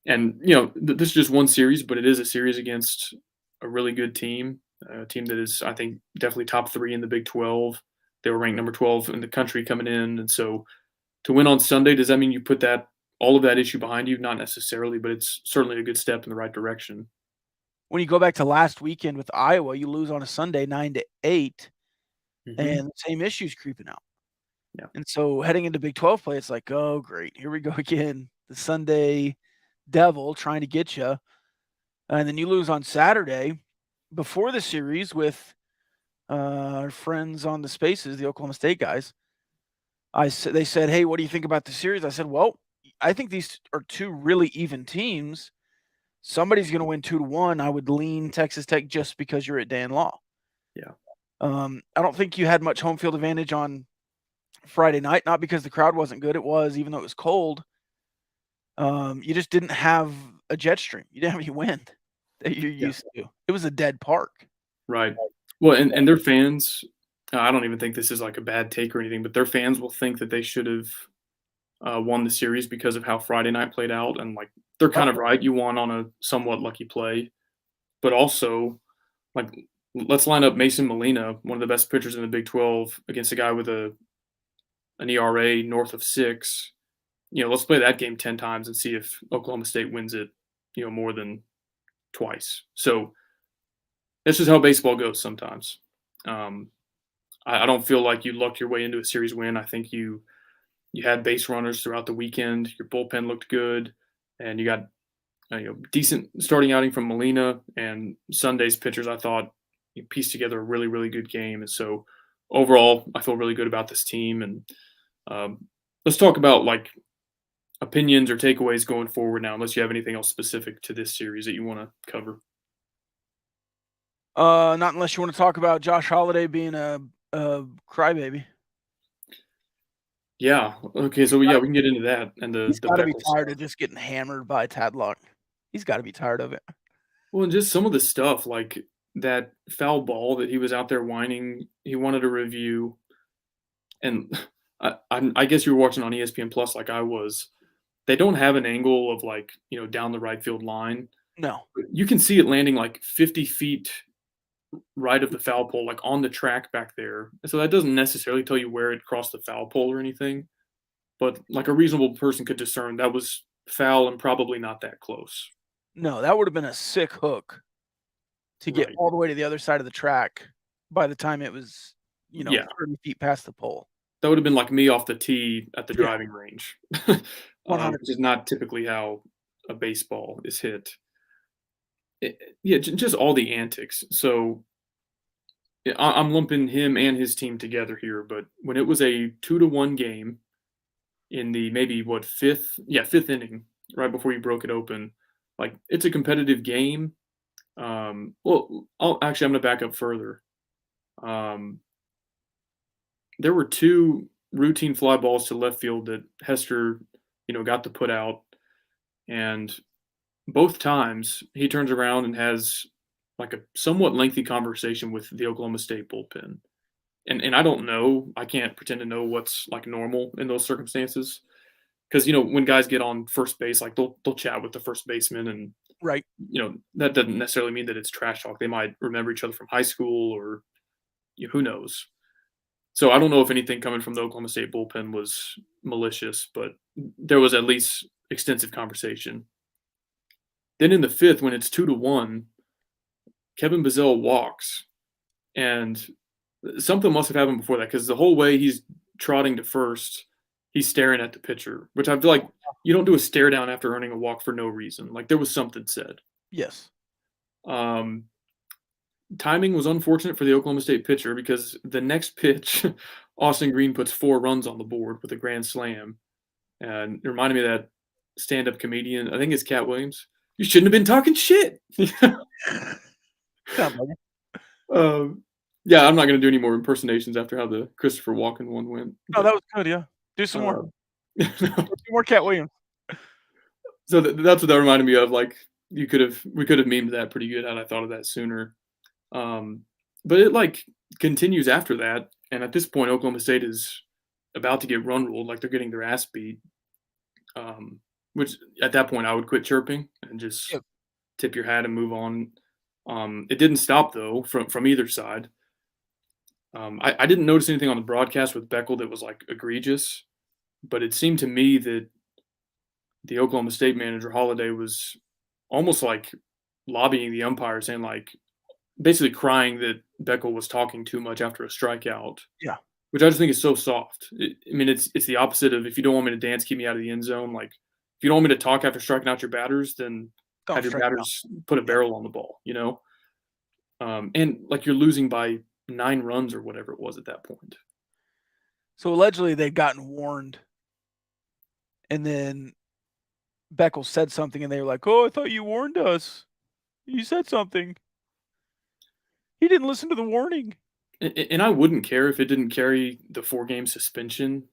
And, this is just one series, but it is a series against a really good team, a team that is, I think, definitely top 3 in the Big 12. They were ranked number 12 in the country coming in. And so to win on Sunday, does that mean you put all of that issue behind you? Not necessarily, but it's certainly a good step in the right direction. When you go back to last weekend with Iowa, you lose on a Sunday 9-8, and the same issues creeping out. Yeah. And so heading into Big 12 play, it's like, oh, great. Here we go again. The Sunday devil trying to get you. And then you lose on Saturday before the series with our friends on the Spaces, the Oklahoma State guys. They said, hey, what do you think about the series? I said, well, I think these are 2 really even teams. Somebody's going to win 2-1. I would lean Texas Tech just because you're at Dan Law. Yeah. I don't think you had much home field advantage on Friday night, not because the crowd wasn't good. It was, even though it was cold. You just didn't have a jet stream. You didn't have any wind that you're used to. It was a dead park. Right. Well, and their fans, I don't even think this is like a bad take or anything, but their fans will think that they should have won the series because of how Friday night played out. And like, they're kind of right. You won on a somewhat lucky play, but also like, let's line up Mason Molina, one of the best pitchers in the Big 12, against a guy with an ERA north of 6. Let's play that game 10 times and see if Oklahoma State wins it, more than twice. So that's just how baseball goes sometimes. I don't feel like you lucked your way into a series win. I think you had base runners throughout the weekend. Your bullpen looked good, and you got decent starting outing from Molina, and Sunday's pitchers, I thought, pieced together a really, really good game. And so overall, I feel really good about this team. And let's talk about like opinions or takeaways going forward now, unless you have anything else specific to this series that you want to cover. Not unless you want to talk about Josh Holiday being a crybaby. Yeah. Okay. So yeah, we can get into that and He's the got to be Beckles tired stuff. of just getting hammered by Tadlock. He's got to be tired of it. Well, and just some of the stuff like that foul ball that he was out there whining. He wanted a review, and I guess you were watching on ESPN Plus like I was. They don't have an angle of like down the right field line. No. You can see it landing like 50 feet right of the foul pole, like on the track back there. So that doesn't necessarily tell you where it crossed the foul pole or anything, but like a reasonable person could discern that was foul and probably not that close. No, that would have been a sick hook to get Right. all the way to the other side of the track by the time it was, Yeah. 30 feet past the pole. That would have been like me off the tee at the Yeah. driving range, 100%. which is not typically how a baseball is hit. Yeah, just all the antics. So yeah, I'm lumping him and his team together here. But when it was a 2-1 game in the maybe fifth inning, right before you broke it open, like it's a competitive game. Well, I'm going to back up further. There were 2 routine fly balls to left field that Hester, got to put out, and both times he turns around and has like a somewhat lengthy conversation with the Oklahoma State bullpen. And I don't know, I can't pretend to know what's like normal in those circumstances. Because when guys get on first base, like they'll chat with the first baseman, and Right. That doesn't necessarily mean that it's trash talk. They might remember each other from high school, or who knows. So I don't know if anything coming from the Oklahoma State bullpen was malicious, but there was at least extensive conversation. Then in the 5th, when it's 2-1, Kevin Bazell walks, and something must have happened before that, because the whole way he's trotting to first, he's staring at the pitcher, which I feel like you don't do a stare down after earning a walk for no reason. Like there was something said. Yes. Timing was unfortunate for the Oklahoma State pitcher, because the next pitch, Austin Green puts 4 runs on the board with a grand slam. And it reminded me of that stand-up comedian, I think it's Cat Williams. You shouldn't have been talking shit. Yeah, I'm not going to do any more impersonations after how the Christopher Walken one went. No, that was good. Yeah. Do some more. No. Do more Cat Williams. So that's what that reminded me of. Like we could have memed that pretty good had I thought of that sooner. But it like continues after that, and at this point, Oklahoma State is about to get run ruled, like they're getting their ass beat. Which at that point I would quit chirping and just tip your hat and move on. It didn't stop though from either side. I didn't notice anything on the broadcast with Beckel that was like egregious, but it seemed to me that the Oklahoma State manager Holiday was almost like lobbying the umpire, saying like basically crying that Beckel was talking too much after a strikeout. Yeah. Which I just think is so soft. It's the opposite of, if you don't want me to dance, keep me out of the end zone. Like if you don't want me to talk after striking out your batters, then have your batters put a barrel on the ball, and like you're losing by 9 runs or whatever it was at that point. So allegedly they'd gotten warned, and then Beckel said something, and they were like, "Oh, I thought you warned us. You said something. He didn't listen to the warning." And I wouldn't care if it didn't carry the 4-game suspension.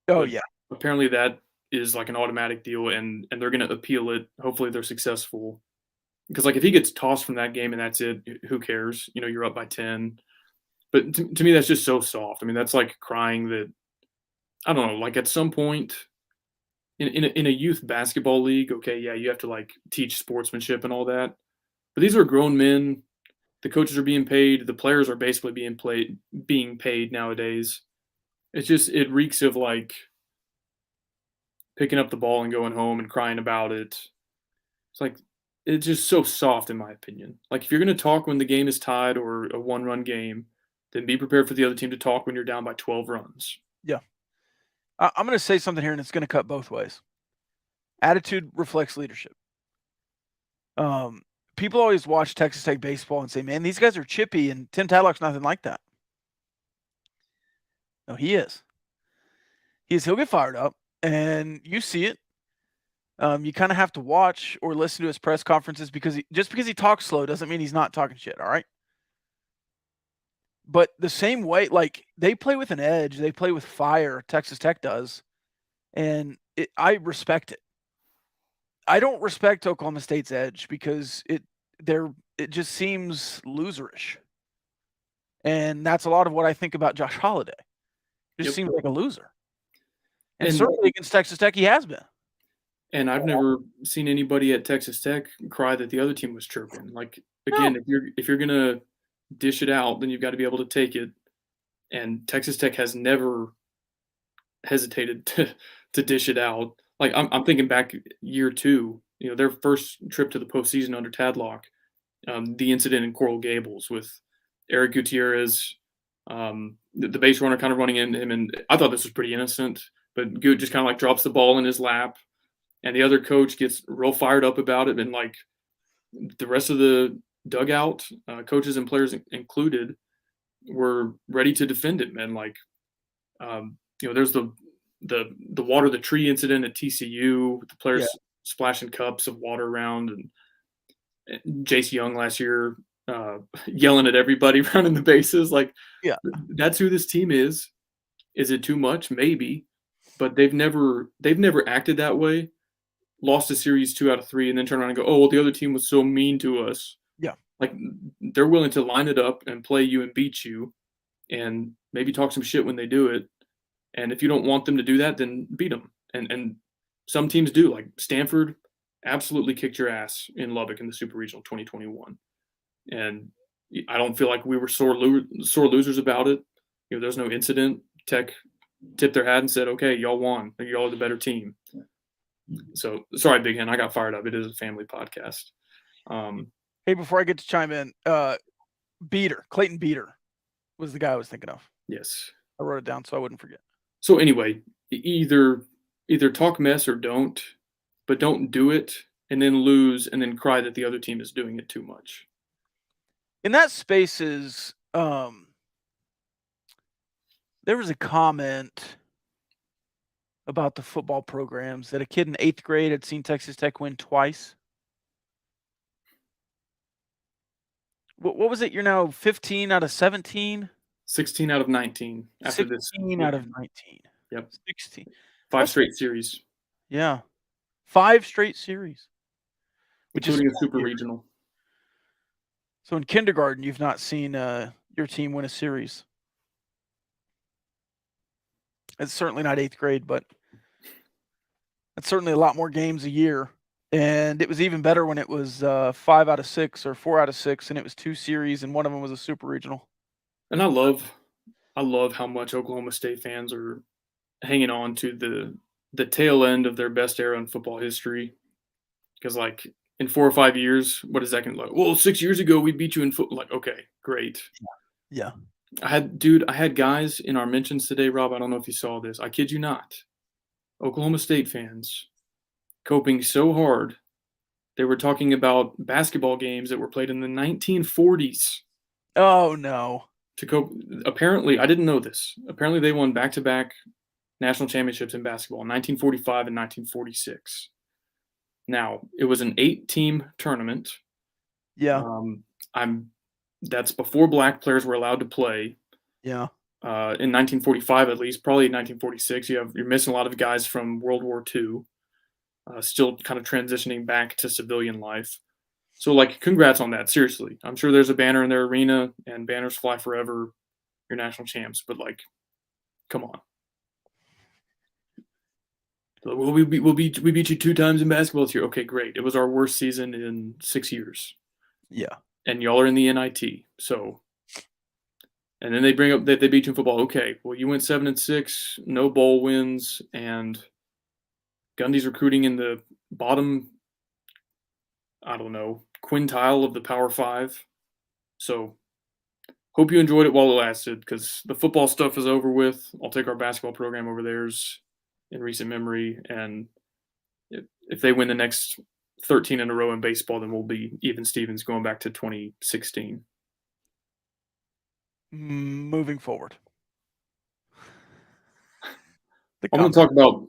Oh yeah. Apparently that is like an automatic deal, and they're going to appeal it. Hopefully they're successful. Because like if he gets tossed from that game and that's it, who cares? You're up by 10. But to me, that's just so soft. That's like crying that, I don't know, like at some point in a youth basketball league, okay, yeah, you have to like teach sportsmanship and all that. But these are grown men. The coaches are being paid. The players are basically being paid nowadays. It reeks of like picking up the ball and going home and crying about it. It's like, it's just so soft in my opinion. Like if you're going to talk when the game is tied or a 1-run game, then be prepared for the other team to talk when you're down by 12 runs. Yeah. I'm going to say something here, and it's going to cut both ways. Attitude reflects leadership. People always watch Texas Tech baseball and say, man, these guys are chippy, and Tim Tadlock's nothing like that. No, he is. He'll get fired up, and you see it. You kind of have to watch or listen to his press conferences because just because he talks slow doesn't mean he's not talking shit. All right. But the same way, like they play with an edge, they play with fire. Texas Tech does, and I respect it. I don't respect Oklahoma State's edge because it just seems loserish, and that's a lot of what I think about Josh Holiday. He just seems like a loser, and certainly against Texas Tech, he has been. And I've never seen anybody at Texas Tech cry that the other team was chirping. Like again, if you're gonna dish it out, then you've got to be able to take it. And Texas Tech has never hesitated to dish it out. Like I'm thinking back year 2, their first trip to the postseason under Tadlock, the incident in Coral Gables with Eric Gutierrez, the base runner kind of running into him, and I thought this was pretty innocent, but Gut just kind of like drops the ball in his lap, and the other coach gets real fired up about it, and like the rest of the dugout, coaches and players included, were ready to defend it, man. Like, there's the water the tree incident at TCU with the players splashing cups of water around, and Jace Young last year yelling at everybody running the bases. Like, that's who this team is. Is it too much? Maybe, but they've never acted that way. Lost a series 2 out of 3, and then turn around and go, "Oh, well, the other team was so mean to us." Yeah, like they're willing to line it up and play you and beat you, and maybe talk some shit when they do it. And if you don't want them to do that, then beat them. And some teams do. Like Stanford absolutely kicked your ass in Lubbock in the Super Regional 2021, and I don't feel like we were sore losers about it. There's no incident. Tech tipped their hat and said, "Okay, y'all won. Y'all are the better team." So sorry, Big Hen, I got fired up. It is a family podcast. Hey, before I get to chime in, Clayton Beater was the guy I was thinking of. Yes, I wrote it down so I wouldn't forget. So anyway, either talk mess or don't, but don't do it and then lose and then cry that the other team is doing it too much. In that spaces, there was a comment about the football programs that a kid in 8th grade had seen Texas Tech win twice. What was it? You're now 15 out of 17? 16 out of 19 after 16 out of 19. Yep. 16. 5 straight series. Yeah. 5 straight series. Including a super regional. So in kindergarten, you've not seen your team win a series. It's certainly not 8th grade, but it's certainly a lot more games a year. And it was even better when it was 5 out of 6 or 4 out of 6, and it was 2 series, and one of them was a super regional. And I love how much Oklahoma State fans are hanging on to the tail end of their best era in football history. Because like in 4 or 5 years, what is that going to look like? Well, 6 years ago we beat you in football. Like, okay, great. Yeah. I had guys in our mentions today, Rob. I don't know if you saw this. I kid you not. Oklahoma State fans coping so hard. They were talking about basketball games that were played in the 1940s. Oh, no. To cope. Apparently, I didn't know this. Apparently, they won back-to-back national championships in basketball in 1945 and 1946. Now, it was an 8-team tournament. Yeah. That's before black players were allowed to play. Yeah. In 1945, at least, probably 1946. You're missing a lot of guys from World War II, still kind of transitioning back to civilian life. So, like, congrats on that. Seriously, I'm sure there's a banner in their arena, and banners fly forever. You're national champs, but like, come on. Well, we beat you 2 times in basketball this year. Okay, great. It was our worst season in 6 years. Yeah. And y'all are in the NIT. So, and then they bring up that they beat you in football. Okay, well, you went 7-6, no bowl wins, and Gundy's recruiting in the bottom, I don't know, quintile of the Power 5. So, hope you enjoyed it while it lasted, because the football stuff is over with. I'll take our basketball program over theirs in recent memory, and if they win the next 13 in a row in baseball, then we'll be even Stevens going back to 2016. Moving forward. I'm going to talk about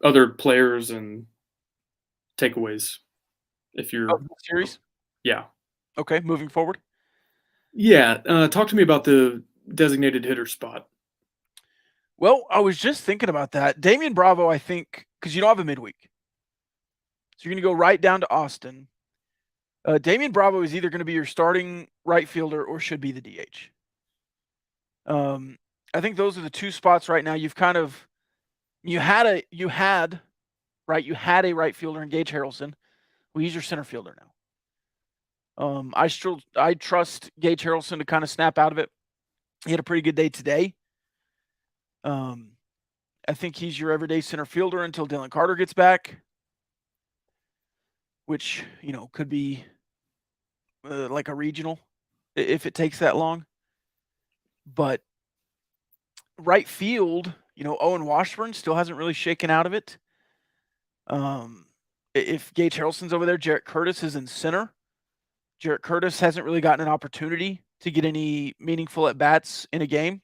other players and takeaways. If you're series. Yeah. Okay, moving forward. Yeah, talk to me about the designated hitter spot. Well, I was just thinking about that. Damian Bravo, I think, because you don't have a midweek. So you're going to go right down to Austin. Damian Bravo is either going to be your starting right fielder or should be the DH. I think those are the two spots right now. You had a right fielder in Gage Harrelson. Well, he's your center fielder now. I trust Gage Harrelson to kind of snap out of it. He had a pretty good day today. I think he's your everyday center fielder until Dylan Carter gets back, which, could be like a regional if it takes that long. But right field, Owen Washburn still hasn't really shaken out of it. If Gage Harrelson's over there, Jarrett Curtis is in center. Jarrett Curtis hasn't really gotten an opportunity to get any meaningful at-bats in a game.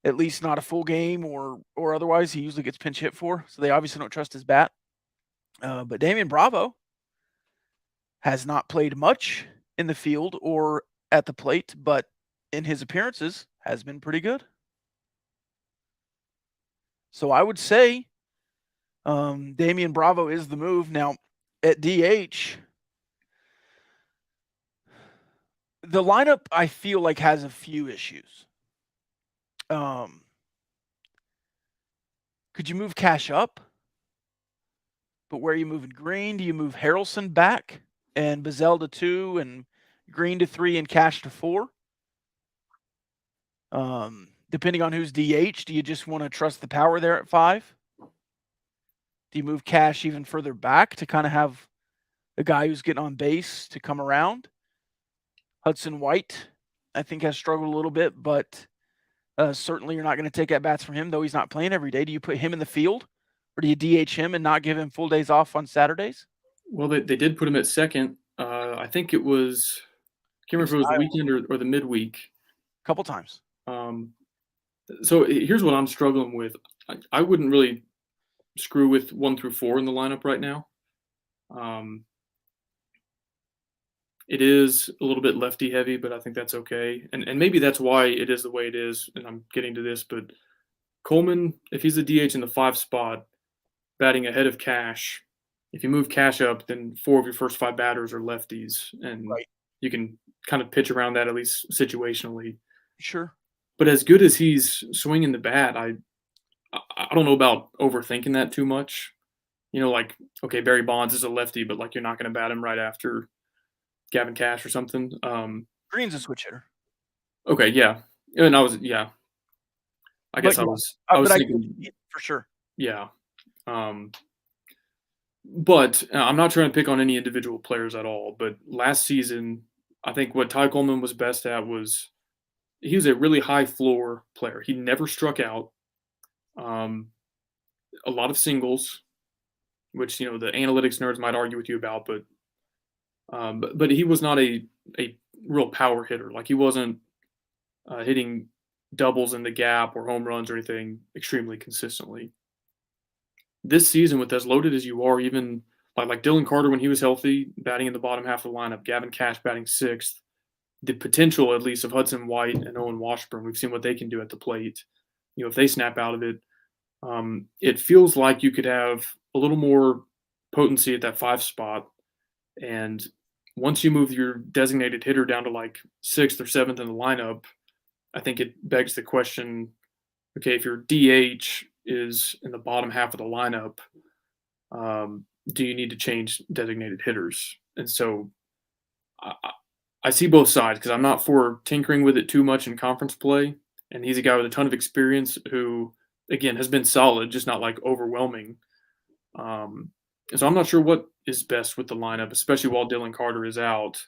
At least not a full game or otherwise. He usually gets pinch hit for, so they obviously don't trust his bat. But Damian Bravo has not played much in the field or at the plate, but in his appearances has been pretty good. So I would say Damian Bravo is the move. Now, at DH, the lineup, I feel like, has a few issues. Could you move Cash up? But where are you moving Green? Do you move Harrelson back and Bazell to 2 and Green to 3 and Cash to 4? Depending on who's DH, do you just want to trust the power there at 5? Do you move Cash even further back to kind of have the guy who's getting on base to come around? Hudson White, I think, has struggled a little bit, but certainly you're not going to take at-bats from him, though he's not playing every day. Do you put him in the field, or do you DH him and not give him full days off on Saturdays? Well, they did put him at second. I think it was – I can't remember if it was the weekend or the midweek. A couple times. So here's what I'm struggling with. I wouldn't really screw with 1 through 4 in the lineup right now. It is a little bit lefty heavy, but I think that's okay. And maybe that's why it is the way it is, and I'm getting to this, but Coleman, if he's the DH in the 5 spot, batting ahead of Cash, if you move Cash up, then 4 of your first 5 batters are lefties, and you can kind of pitch around that at least situationally. Sure. But as good as he's swinging the bat, I don't know about overthinking that too much. Like, okay, Barry Bonds is a lefty, but like you're not going to bat him right after Gavin Cash or something. Green's a switch hitter. Okay, yeah. And I was thinking for sure. Yeah. But I'm not trying to pick on any individual players at all, but last season, I think what Ty Coleman was best at was he was a really high floor player. He never struck out. A lot of singles, which, the analytics nerds might argue with you about, but he was not a real power hitter. Like, he wasn't hitting doubles in the gap or home runs or anything extremely consistently. This season, with as loaded as you are, even like Dylan Carter when he was healthy, batting in the bottom half of the lineup, Gavin Cash batting 6th, the potential at least of Hudson White and Owen Washburn, we've seen what they can do at the plate. If they snap out of it, it feels like you could have a little more potency at that 5 spot. And once you move your designated hitter down to like 6th or 7th in the lineup, I think it begs the question, okay, if your DH is in the bottom half of the lineup, do you need to change designated hitters? And so I see both sides, because I'm not for tinkering with it too much in conference play. And he's a guy with a ton of experience who, again, has been solid, just not like overwhelming. So I'm not sure what is best with the lineup, especially while Dylan Carter is out.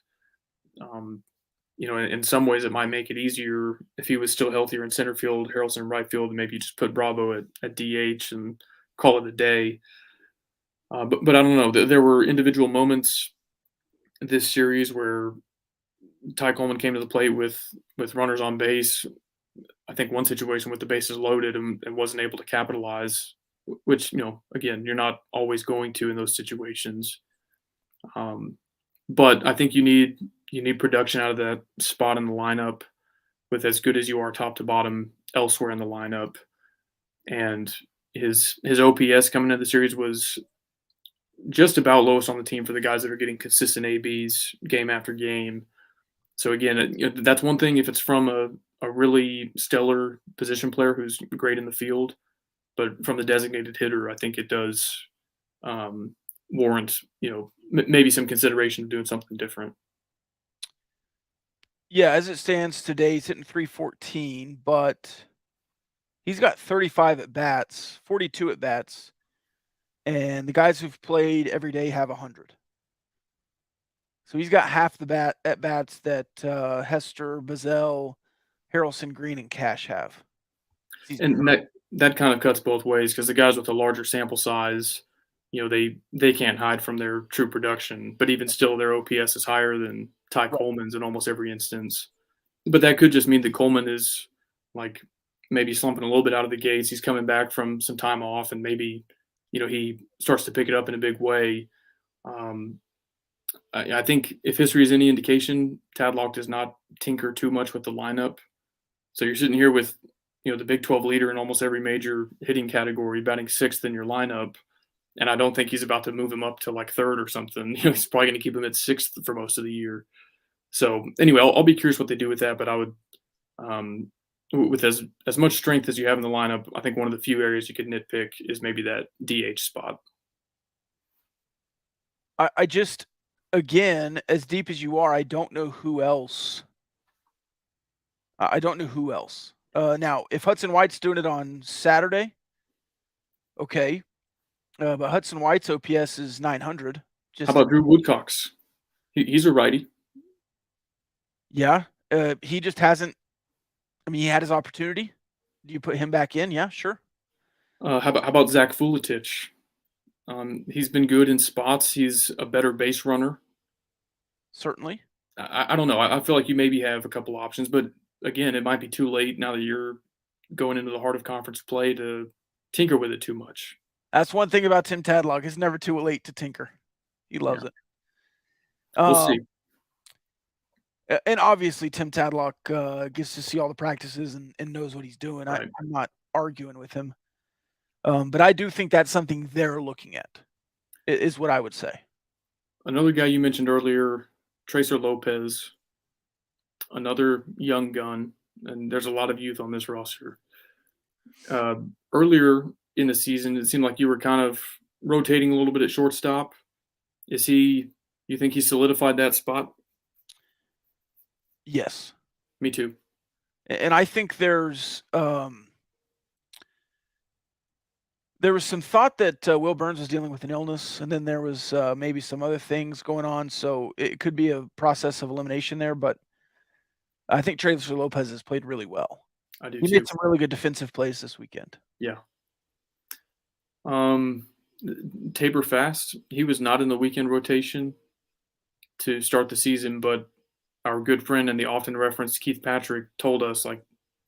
In some ways it might make it easier if he was still healthier in center field, Harrelson in right field, and maybe you just put Bravo at DH and call it a day. But I don't know. There were individual moments this series where Ty Coleman came to the plate with runners on base, I think one situation with the bases loaded and wasn't able to capitalize, which, again, you're not always going to in those situations. But I think you need production out of that spot in the lineup with as good as you are top to bottom elsewhere in the lineup. And his OPS coming into the series was just about lowest on the team for the guys that are getting consistent ABs game after game. So again, that's one thing if it's from a really stellar position player who's great in the field, but from the designated hitter, I think it does warrant, maybe some consideration of doing something different. Yeah, as it stands today, he's hitting 314, but he's got 35 at bats, 42 at bats, and the guys who've played every day have 100. So he's got half the at bats that Hester, Bazell, Harrelson, Green, and Cash have. And that kind of cuts both ways because the guys with a larger sample size, they can't hide from their true production. But even still, their OPS is higher than Ty Coleman's in almost every instance. But that could just mean that Coleman is like maybe slumping a little bit out of the gates. He's coming back from some time off, and maybe he starts to pick it up in a big way. I think if history is any indication, Tadlock does not tinker too much with the lineup. So you're sitting here with the Big 12 leader in almost every major hitting category, batting 6th in your lineup. And I don't think he's about to move him up to like 3rd or something. He's probably going to keep him at 6th for most of the year. So anyway, I'll be curious what they do with that. But I would, with as much strength as you have in the lineup, I think one of the few areas you could nitpick is maybe that DH spot. I just, again, as deep as you are, I don't know who else. Now, if Hudson White's doing it on Saturday, okay. But Hudson White's OPS is 900. How about Drew Woodcock's? He's a righty. Yeah. He just hasn't. I mean, he had his opportunity. Do you put him back in? Yeah, sure. How about Zach Fuletich? He's been good in spots. He's a better base runner. Certainly. I don't know. I feel like you maybe have a couple options, but again, it might be too late now that you're going into the heart of conference play to tinker with it too much. That's one thing about Tim Tadlock. It's never too late to tinker. He loves it. We'll see. And obviously, Tim Tadlock gets to see all the practices and knows what he's doing. Right. I'm not arguing with him. But I do think that's something they're looking at, is what I would say. Another guy you mentioned earlier, Tracer Lopez, another young gun, and there's a lot of youth on this roster. Earlier in the season, it seemed like you were kind of rotating a little bit at shortstop. You think he solidified that spot? Yes. Me too. And I think there was some thought that Will Burns was dealing with an illness, and then there was maybe some other things going on. So it could be a process of elimination there, but I think Tracer Lopez has played really well. I do He too. made some really good defensive plays this weekend. Yeah. Tabor Fast, he was not in the weekend rotation to start the season, but our good friend and the often referenced Keith Patrick told us like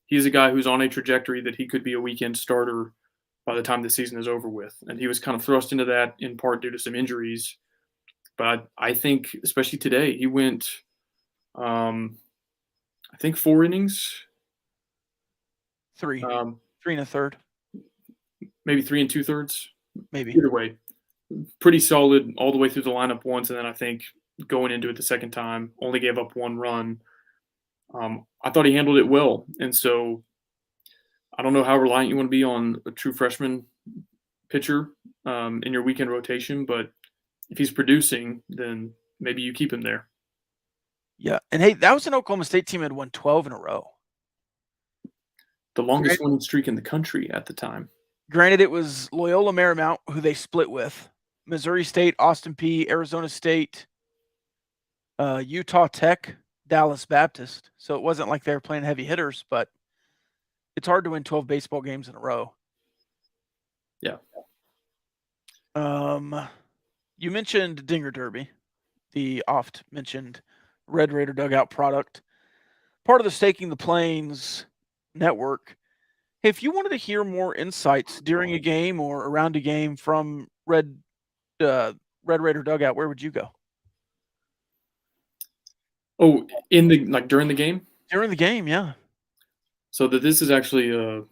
he's a guy who's on a trajectory that he could be a weekend starter by the time the season is over with. And he was kind of thrust into that in part due to some injuries. But I think, especially today, he went, I think 4 innings. 3 and a third. Maybe 3 2/3. Maybe. Either way, pretty solid all the way through the lineup once. And then I think going into it the second time, only gave up 1 run. I thought he handled it well. And so I don't know how reliant you want to be on a true freshman pitcher in your weekend rotation, but if he's producing, then maybe you keep him there. Yeah. And hey, that was an Oklahoma State team that won 12 in a row. The longest winning streak in the country at the time. Granted, it was Loyola Marymount, who they split with, Missouri State, Austin Peay, Arizona State, Utah Tech, Dallas Baptist. So it wasn't like they were playing heavy hitters, but it's hard to win 12 baseball games in a row. Yeah. You mentioned Dinger Derby, the oft-mentioned Red Raider dugout product. Part of the Staking the Plains Network. Hey, if you wanted to hear more insights during a game or around a game from Red Raider dugout, where would you go? Oh, during the game? During the game, yeah. So this is actually a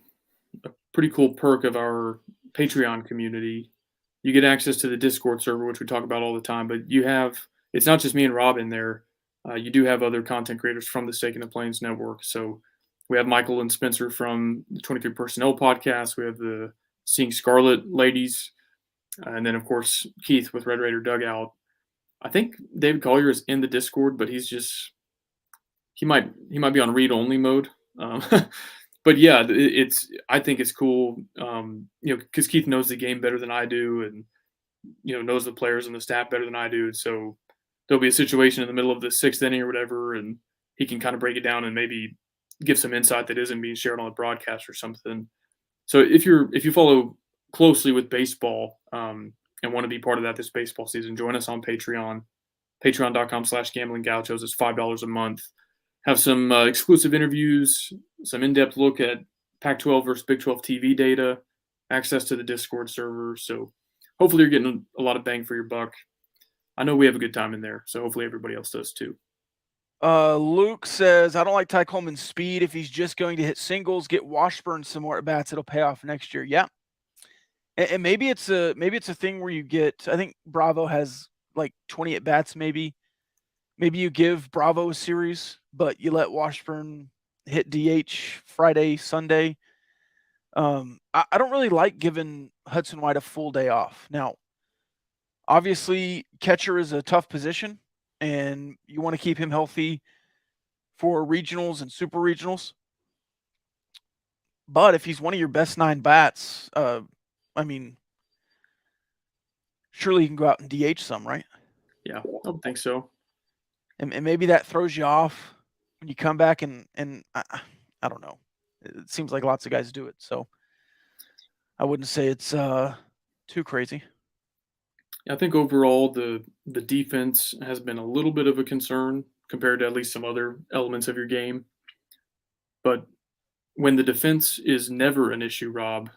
pretty cool perk of our Patreon community. You get access to the Discord server, which we talk about all the time, but it's not just me and Rob in there. You do have other content creators from the Stake in the Plains network. So we have Michael and Spencer from the 23 Personnel podcast. We have the Seeing Scarlet ladies. And then, of course, Keith with Red Raider Dugout. I think David Collier is in the Discord, but he might be on read-only mode. But yeah, I think it's cool, because Keith knows the game better than I do, and knows the players and the staff better than I do. So there'll be a situation in the middle of the 6th inning or whatever, and he can kind of break it down and maybe give some insight that isn't being shared on the broadcast or something. So if you follow closely with baseball and want to be part of that this baseball season, join us on Patreon. Patreon.com/GamblingGauchos is $5 a month. Have some exclusive interviews, some in-depth look at Pac-12 versus Big 12 TV data, access to the Discord server. So hopefully you're getting a lot of bang for your buck. I know we have a good time in there, so hopefully everybody else does too. Luke says, I don't like Ty Coleman's speed. If he's just going to hit singles, get Washburn some more at-bats, it'll pay off next year. Yeah. And maybe it's a thing where you get, I think Bravo has like 20 at-bats maybe. Maybe you give Bravo a series, but you let Washburn hit DH Friday, Sunday. I don't really like giving Hudson White a full day off. Now, obviously, catcher is a tough position, and you want to keep him healthy for regionals and super regionals. But if he's one of your best 9 bats, surely you can go out and DH some, right? Yeah, I would think so. And maybe that throws you off when you come back, and I don't know. It seems like lots of guys do it, so I wouldn't say it's too crazy. I think overall the defense has been a little bit of a concern compared to at least some other elements of your game. But when the defense is never an issue, Rob,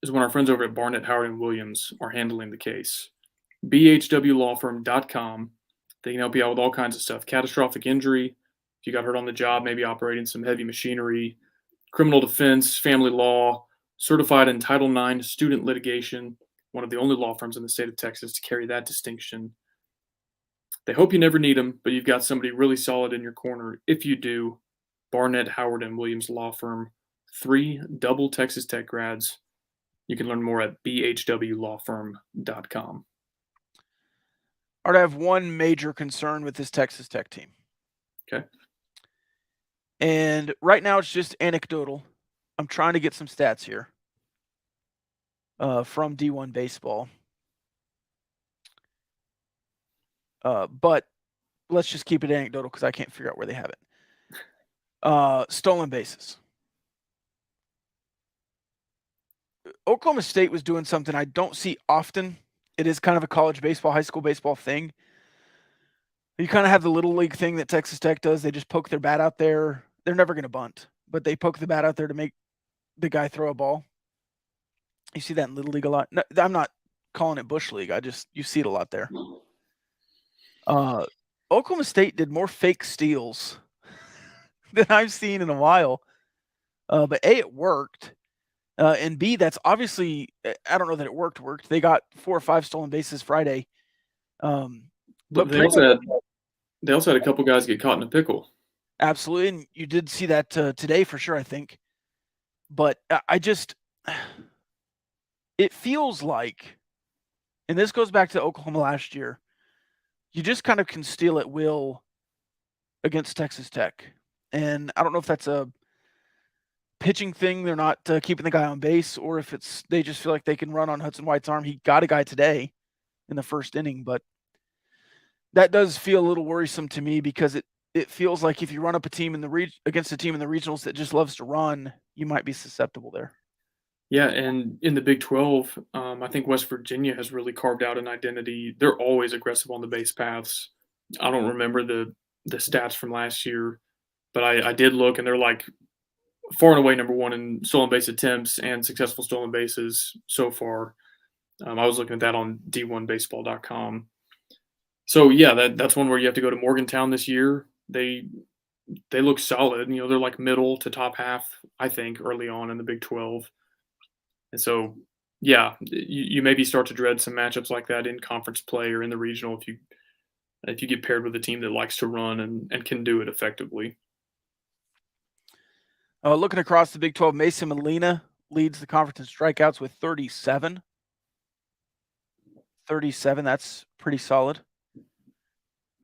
is when our friends over at Barnett, Howard, and Williams are handling the case. BHWLawFirm.com. They can help you out with all kinds of stuff. Catastrophic injury, if you got hurt on the job, maybe operating some heavy machinery, criminal defense, family law, certified in Title IX student litigation, one of the only law firms in the state of Texas to carry that distinction. They hope you never need them, but you've got somebody really solid in your corner. If you do, Barnett, Howard, and Williams Law Firm, 3 double Texas Tech grads. You can learn more at bhwlawfirm.com. All right, I have one major concern with this Texas Tech team. Okay. And right now it's just anecdotal. I'm trying to get some stats here from D1 baseball. But let's just keep it anecdotal because I can't figure out where they have it. Stolen bases. Oklahoma State was doing something I don't see often. It is kind of a college baseball, high school baseball thing. You kind of have the little league thing that Texas Tech does. They just poke their bat out there. They're never going to bunt, but they poke the bat out there to make the guy throw a ball. You see that in little league a lot. No, I'm not calling it bush league. You see it a lot there. Oklahoma State did more fake steals than I've seen in a while. But A, it worked. And B, that's obviously, I don't know that it worked. They got 4 or 5 stolen bases Friday. But they also had a couple guys get caught in a pickle. Absolutely. And you did see that today for sure, I think. But it feels like, and this goes back to Oklahoma last year, you just kind of can steal at will against Texas Tech. And I don't know if that's a pitching thing. They're not keeping the guy on base, or if they just feel like they can run on Hudson White's arm. He got a guy today in the first inning, but that does feel a little worrisome to me because it feels like if you run up a team against a team in the regionals that just loves to run, you might be susceptible there. Yeah, and in the Big 12, I think West Virginia has really carved out an identity. They're always aggressive on the base paths. I don't remember the stats from last year, but I did look, and they're like far and away number one in stolen base attempts and successful stolen bases so far. I was looking at that on d1baseball.com. So yeah, that's one where you have to go to Morgantown this year. They look solid. You know, they're like middle to top half, I think, early on in the Big 12. And so, yeah, you maybe start to dread some matchups like that in conference play or in the regional if you get paired with a team that likes to run and can do it effectively. Looking across the Big 12, Mason Molina leads the conference in strikeouts with 37. 37, that's pretty solid.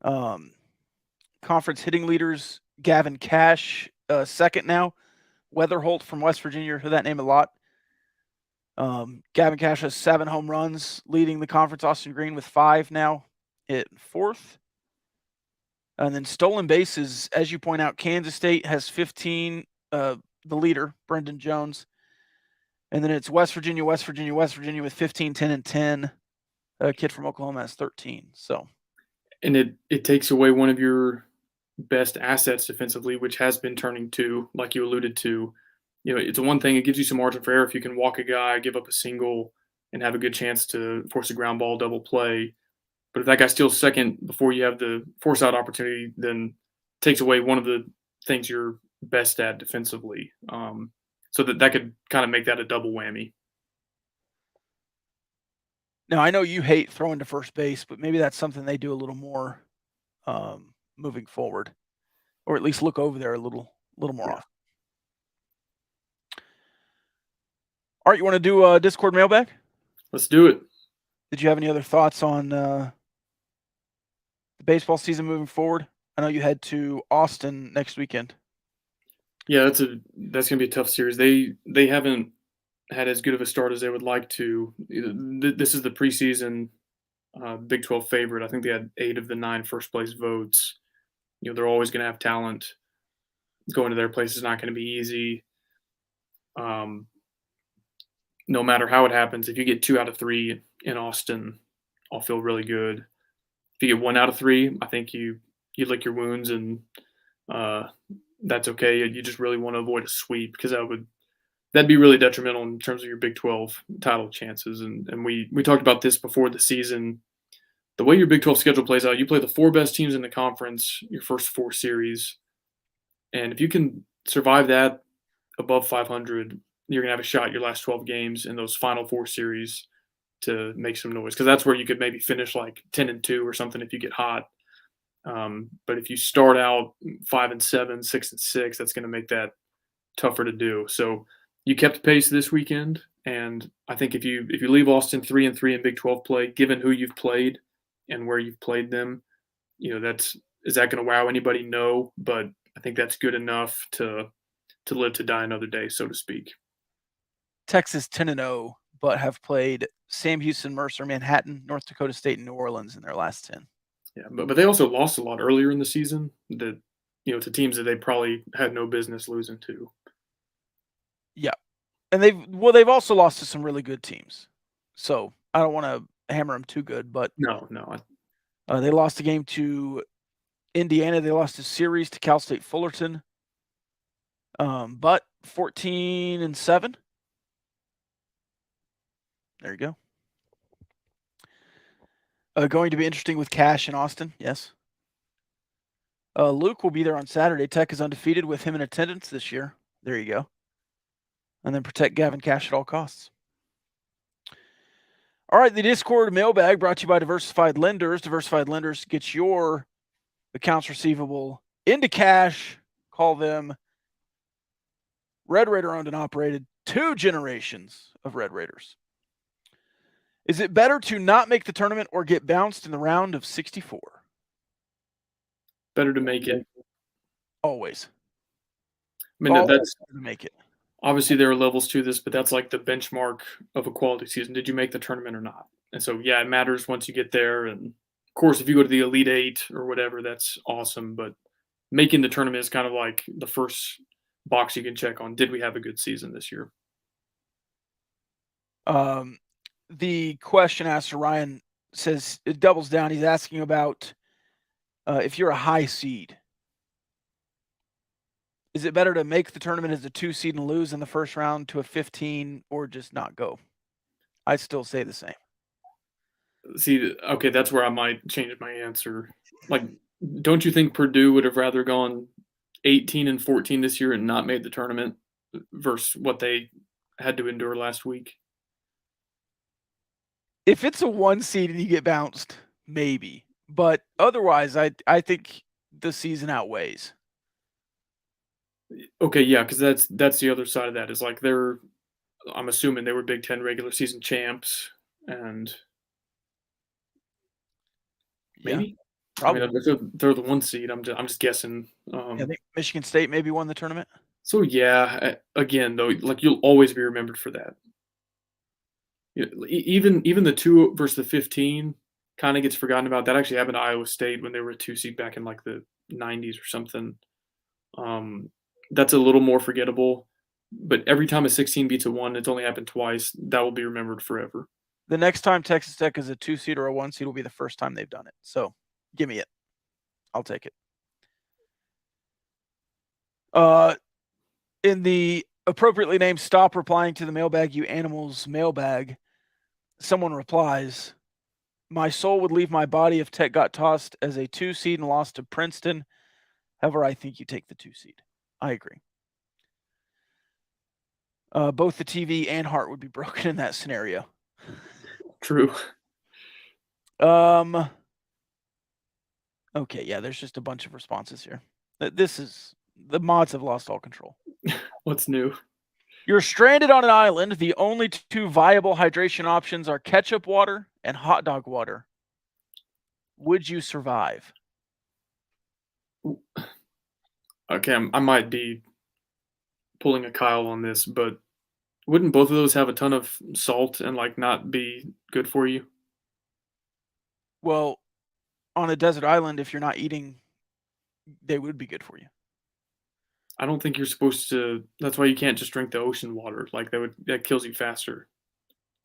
Conference hitting leaders, Gavin Cash, second now. Weatherholt from West Virginia, heard that name a lot. Gavin Cash has 7 home runs, leading the conference. Austin Green with 5 now at fourth. And then stolen bases, as you point out, Kansas State has 15, the leader, Brendan Jones. And then it's West Virginia with 15, 10, and 10. A kid from Oklahoma has 13. So, and it takes away one of your best assets defensively, which has been turning to, like you alluded to. You know, it's one thing, it gives you some margin for error if you can walk a guy, give up a single, and have a good chance to force a ground ball double play. But if that guy steals second before you have the force out opportunity, then it takes away one of the things you're best at defensively. So that could kind of make that a double whammy. now I know you hate throwing to first base, but maybe that's something they do a little more moving forward, or at least look over there a little more often. All right, you want to do a Discord mailbag? Let's do it. Did you have any other thoughts on the baseball season moving forward? I know you head to Austin next weekend. Yeah, that's gonna be a tough series. They haven't had as good of a start as they would like to. This is the preseason Big 12 favorite. I think they had 8 of the 9 first place votes. You know, they're always going to have talent. Going to their place is not going to be easy. No matter how it happens, if you get 2 out of 3 in Austin, I'll feel really good. If you get 1 out of 3, I think you lick your wounds, and that's okay. You just really want to avoid a sweep, because that'd be really detrimental in terms of your Big 12 title chances. And we talked about this before the season. The way your Big 12 schedule plays out, you play the 4 best teams in the conference your first 4 series. And if you can survive that above 500, you're going to have a shot your last 12 games in those final 4 series to make some noise, because that's where you could maybe finish like 10-2 or something if you get hot. But if you start out 5-7, 6-6, that's going to make that tougher to do. So you kept pace this weekend, and I think if you leave Austin 3-3 in Big 12 play, given who you've played and where you've played them, you know, is that going to wow anybody? No, but I think that's good enough to live to die another day, so to speak. Texas 10-0, but have played Sam Houston, Mercer, Manhattan, North Dakota State, and New Orleans in their last 10. Yeah, but they also lost a lot earlier in the season that, you know, to teams that they probably had no business losing to. Yeah. And they've also lost to some really good teams. So I don't want to hammer them too good, but no. They lost a game to Indiana. They lost a series to Cal State Fullerton. But 14-7. There you go. Going to be interesting with Cash in Austin. Yes. Luke will be there on Saturday. Tech is undefeated with him in attendance this year. There you go. And then protect Gavin Cash at all costs. All right, the Discord mailbag brought to you by Diversified Lenders. Diversified Lenders gets your accounts receivable into cash. Call them Red Raider owned and operated. 2 generations of Red Raiders. Is it better to not make the tournament or get bounced in the round of 64? Better to make it. Always. I mean, that's to make it. Obviously there are levels to this, but that's like the benchmark of a quality season. Did you make the tournament or not? And so, yeah, it matters once you get there. And of course, if you go to the Elite 8 or whatever, that's awesome. But making the tournament is kind of like the first box you can check on. Did we have a good season this year? The question asked to Ryan says, it doubles down. He's asking about if you're a high seed, Is it better to make the tournament as a 2 seed and lose in the first round to a 15 or just not go? I still say the same. See, okay, that's where I might change my answer. Like, don't you think Purdue would have rather gone 18 and 14 this year and not made the tournament versus what they had to endure last week? If it's a 1 seed and you get bounced, maybe. But otherwise, I think the season outweighs. Okay, yeah, because that's the other side of that is like I'm assuming they were Big Ten regular season champs, and Yeah, maybe. probably. I mean, they're the 1 seed. I'm just guessing. I think Michigan State maybe won the tournament. So yeah, again though, like you'll always be remembered for that. Even the 2 versus the 15 kind of gets forgotten about. That actually happened to Iowa State when they were a 2 seed back in like the 90s or something. That's a little more forgettable. But every time a 16 beats a 1, it's only happened twice. That will be remembered forever. The next time Texas Tech is a 2 seed or a 1 seed will be the first time they've done it. So give me it. I'll take it. In the appropriately named "Stop replying to the mailbag, you animals" mailbag, someone replies, "My soul would leave my body if Tech got tossed as a 2 seed and lost to Princeton. However, I think you take the 2 seed." I agree. Both the TV and heart would be broken in that scenario. True. Okay, yeah, there's just a bunch of responses here. The mods have lost all control. What's new? You're stranded on an island. The only 2 viable hydration options are ketchup water and hot dog water. Would you survive? Okay, I might be pulling a Kyle on this, but wouldn't both of those have a ton of salt and like not be good for you? Well, on a desert island, if you're not eating, they would be good for you. I don't think you're supposed to. That's why you can't just drink the ocean water. Like that kills you faster.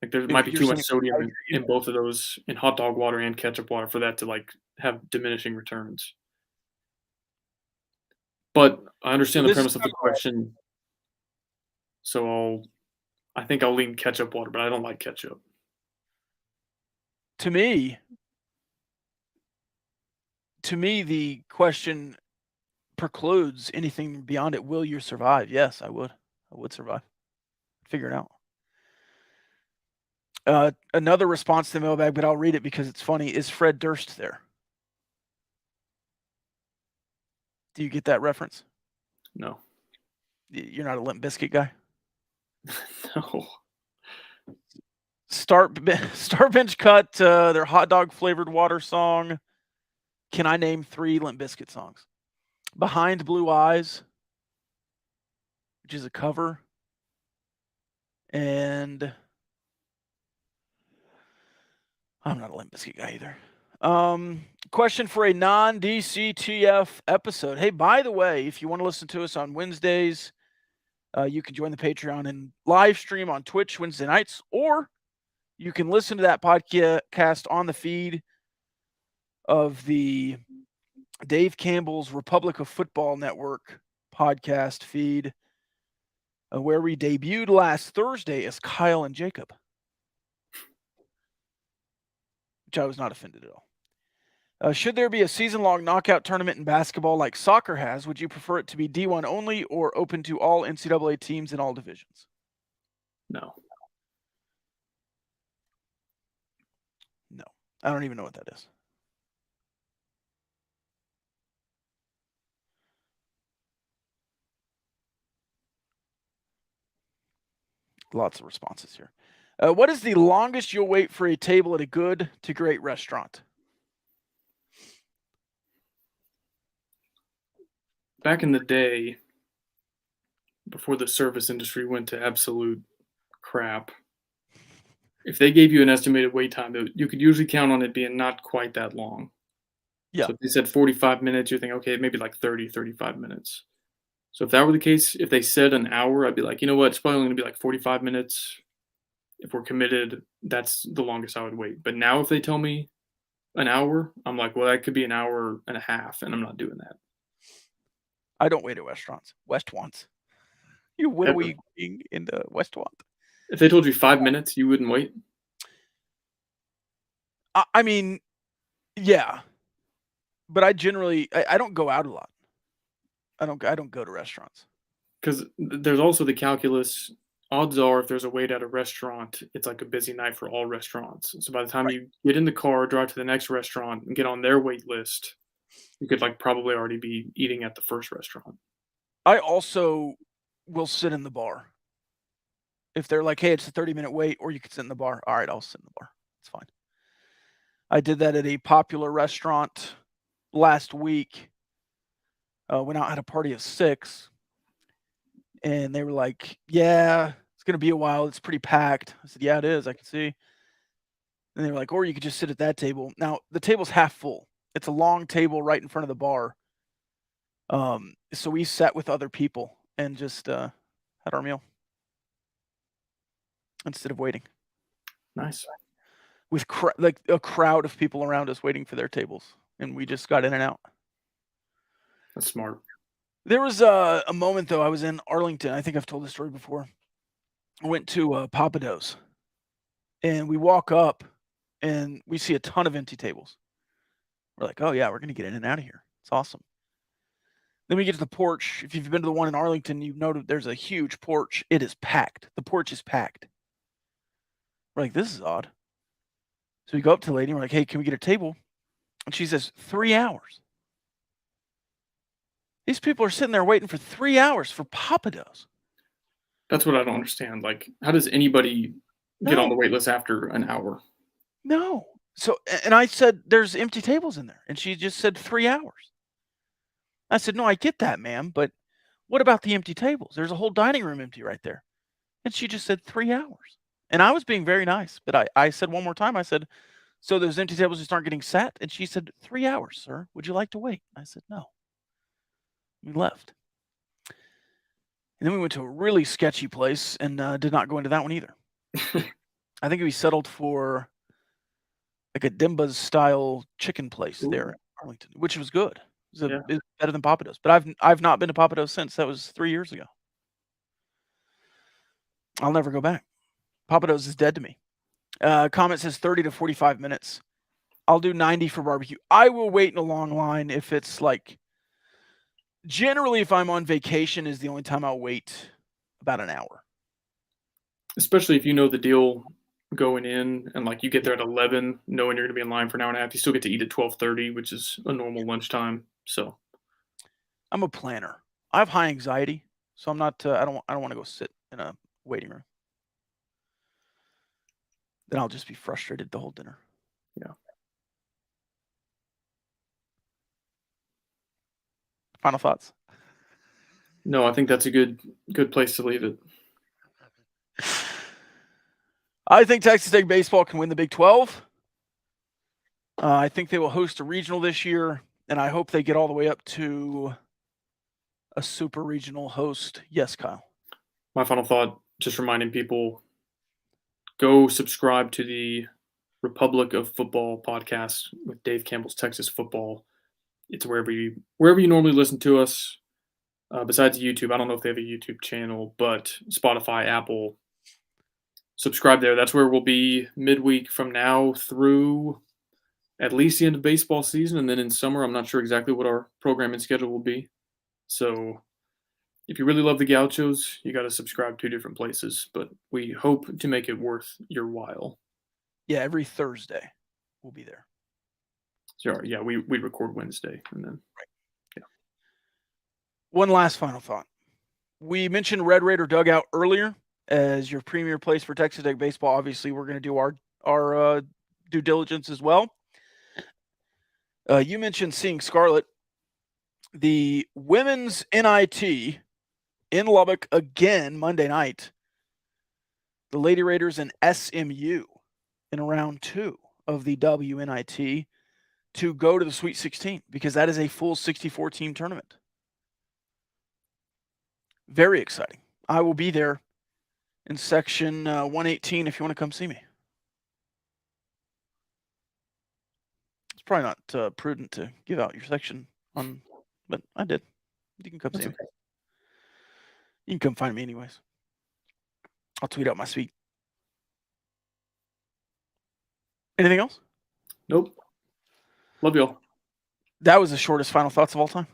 Like there might be You're too saying much sodium in both of those, in hot dog water and ketchup water, for that to like have diminishing returns. But I understand the This premise of the question, so I think I'll lean ketchup water, but I don't like ketchup. to me, the question precludes anything beyond it. Will you survive? Yes, I would. I would survive. Figure it out. Another response to the mailbag, but I'll read it because it's funny. Is Fred Durst there? Do you get that reference? No. You're not a Limp Bizkit guy? No. Start Bench cut their hot dog flavored water song. Can I name 3 Limp Bizkit songs? Behind Blue Eyes, which is a cover, and I'm not a Limp Bizkit guy either. Question for a non-DCTF episode. Hey, by the way, if you want to listen to us on Wednesdays, you can join the Patreon and live stream on Twitch Wednesday nights, or you can listen to that podcast on the feed of the Dave Campbell's Republic of Football Network podcast feed, where we debuted last Thursday as Kyle and Jacob, which I was not offended at all. Should there be a season-long knockout tournament in basketball like soccer has, would you prefer it to be D1 only or open to all NCAA teams in all divisions? No. No. I don't even know what that is. Lots of responses here. What is the longest you'll wait for a table at a good to great restaurant? Back in the day, before the service industry went to absolute crap, if they gave you an estimated wait time, you could usually count on it being not quite that long. Yeah. So if they said 45 minutes, you think, okay, maybe like 30, 35 minutes. So if that were the case, if they said an hour, I'd be like, you know what, it's probably only going to be like 45 minutes. If we're committed, that's the longest I would wait. But now if they tell me an hour, I'm like, well, that could be an hour and a half, and I'm not doing that. I don't wait at restaurants. Westwants. You widowy being in the Westwant. If they told you 5 minutes, you wouldn't wait? I mean, yeah. But I generally I don't go out a lot. I don't go to restaurants. Because there's also the calculus. Odds are, if there's a wait at a restaurant, it's like a busy night for all restaurants. So by the time you get in the car, drive to the next restaurant, and get on their wait list, you could like probably already be eating at the first restaurant. I also will sit in the bar. If they're like, hey, it's a 30-minute wait, or you could sit in the bar. All right, I'll sit in the bar. It's fine. I did that at a popular restaurant last week. Went out, had a party of 6. And they were like, yeah, it's going to be a while. It's pretty packed. I said, yeah, it is. I can see. And they were like, or you could just sit at that table. Now, the table's half full. It's a long table right in front of the bar. So we sat with other people and just had our meal instead of waiting. Nice. With like a crowd of people around us waiting for their tables. And we just got in and out. That's smart. There was a moment, though. I was in Arlington. I think I've told this story before. I went to Papa Do's. And we walk up, and we see a ton of empty tables. We're like, oh, yeah, we're going to get in and out of here. It's awesome. Then we get to the porch. If you've been to the one in Arlington, you've noted there's a huge porch. It is packed. The porch is packed. We're like, this is odd. So we go up to the lady, and we're like, hey, can we get a table? And she says, 3 hours. These people are sitting there waiting for 3 hours for Papa Do's. That's what I don't understand. Like, how does anybody get on the wait list after an hour? No. So, and I said, there's empty tables in there. And she just said 3 hours. I said, no, I get that, ma'am. But what about the empty tables? There's a whole dining room empty right there. And she just said 3 hours. And I was being very nice. But I said one more time, I said, so those empty tables just aren't getting sat? And she said, 3 hours, sir. Would you like to wait? I said, no. We left. And then we went to a really sketchy place and did not go into that one either. I think we settled for like a Dimba's style chicken place there in Arlington, which was good. It was better than Papa Do's. But I've not been to Papa Do's since. That was 3 years ago. I'll never go back. Papa Do's is dead to me. Comment says 30 to 45 minutes. I'll do 90 for barbecue. I will wait in a long line if it's like, generally if I'm on vacation is the only time I'll wait about an hour. Especially if you know the deal going in and like you get there at 11, knowing you're going to be in line for an hour and a half, you still get to eat at 12:30, which is a normal lunchtime. So I'm a planner. I have high anxiety, so I'm not. I don't want to go sit in a waiting room. Then I'll just be frustrated the whole dinner. Yeah. Final thoughts? No, I think that's a good place to leave it. I think Texas Tech baseball can win the Big 12. I think they will host a regional this year, and I hope they get all the way up to a super regional host. Yes, Kyle. My final thought, just reminding people, go subscribe to the Republic of Football podcast with Dave Campbell's Texas Football. It's wherever you normally listen to us. Besides YouTube, I don't know if they have a YouTube channel, but Spotify, Apple, subscribe there. That's where we'll be midweek from now through at least the end of baseball season. And then in summer, I'm not sure exactly what our programming schedule will be. So if you really love the Gauchos, you got to subscribe 2 different places. But we hope to make it worth your while. Yeah, every Thursday we'll be there. So yeah, we record Wednesday and then. Right. Yeah. One last final thought. We mentioned Red Raider Dugout earlier as your premier place for Texas Tech baseball. Obviously, we're going to do our due diligence as well. You mentioned seeing Scarlet. The women's NIT in Lubbock again Monday night. The Lady Raiders and SMU in round 2 of the WNIT to go to the Sweet 16 because that is a full 64-team tournament. Very exciting. I will be there in section 118 if you want to come see me. It's probably not prudent to give out your section but I did. You can come That's see me. okay. You can come find me anyways. I'll tweet out my speak. Anything else? Nope. Love y'all. That was the shortest final thoughts of all time.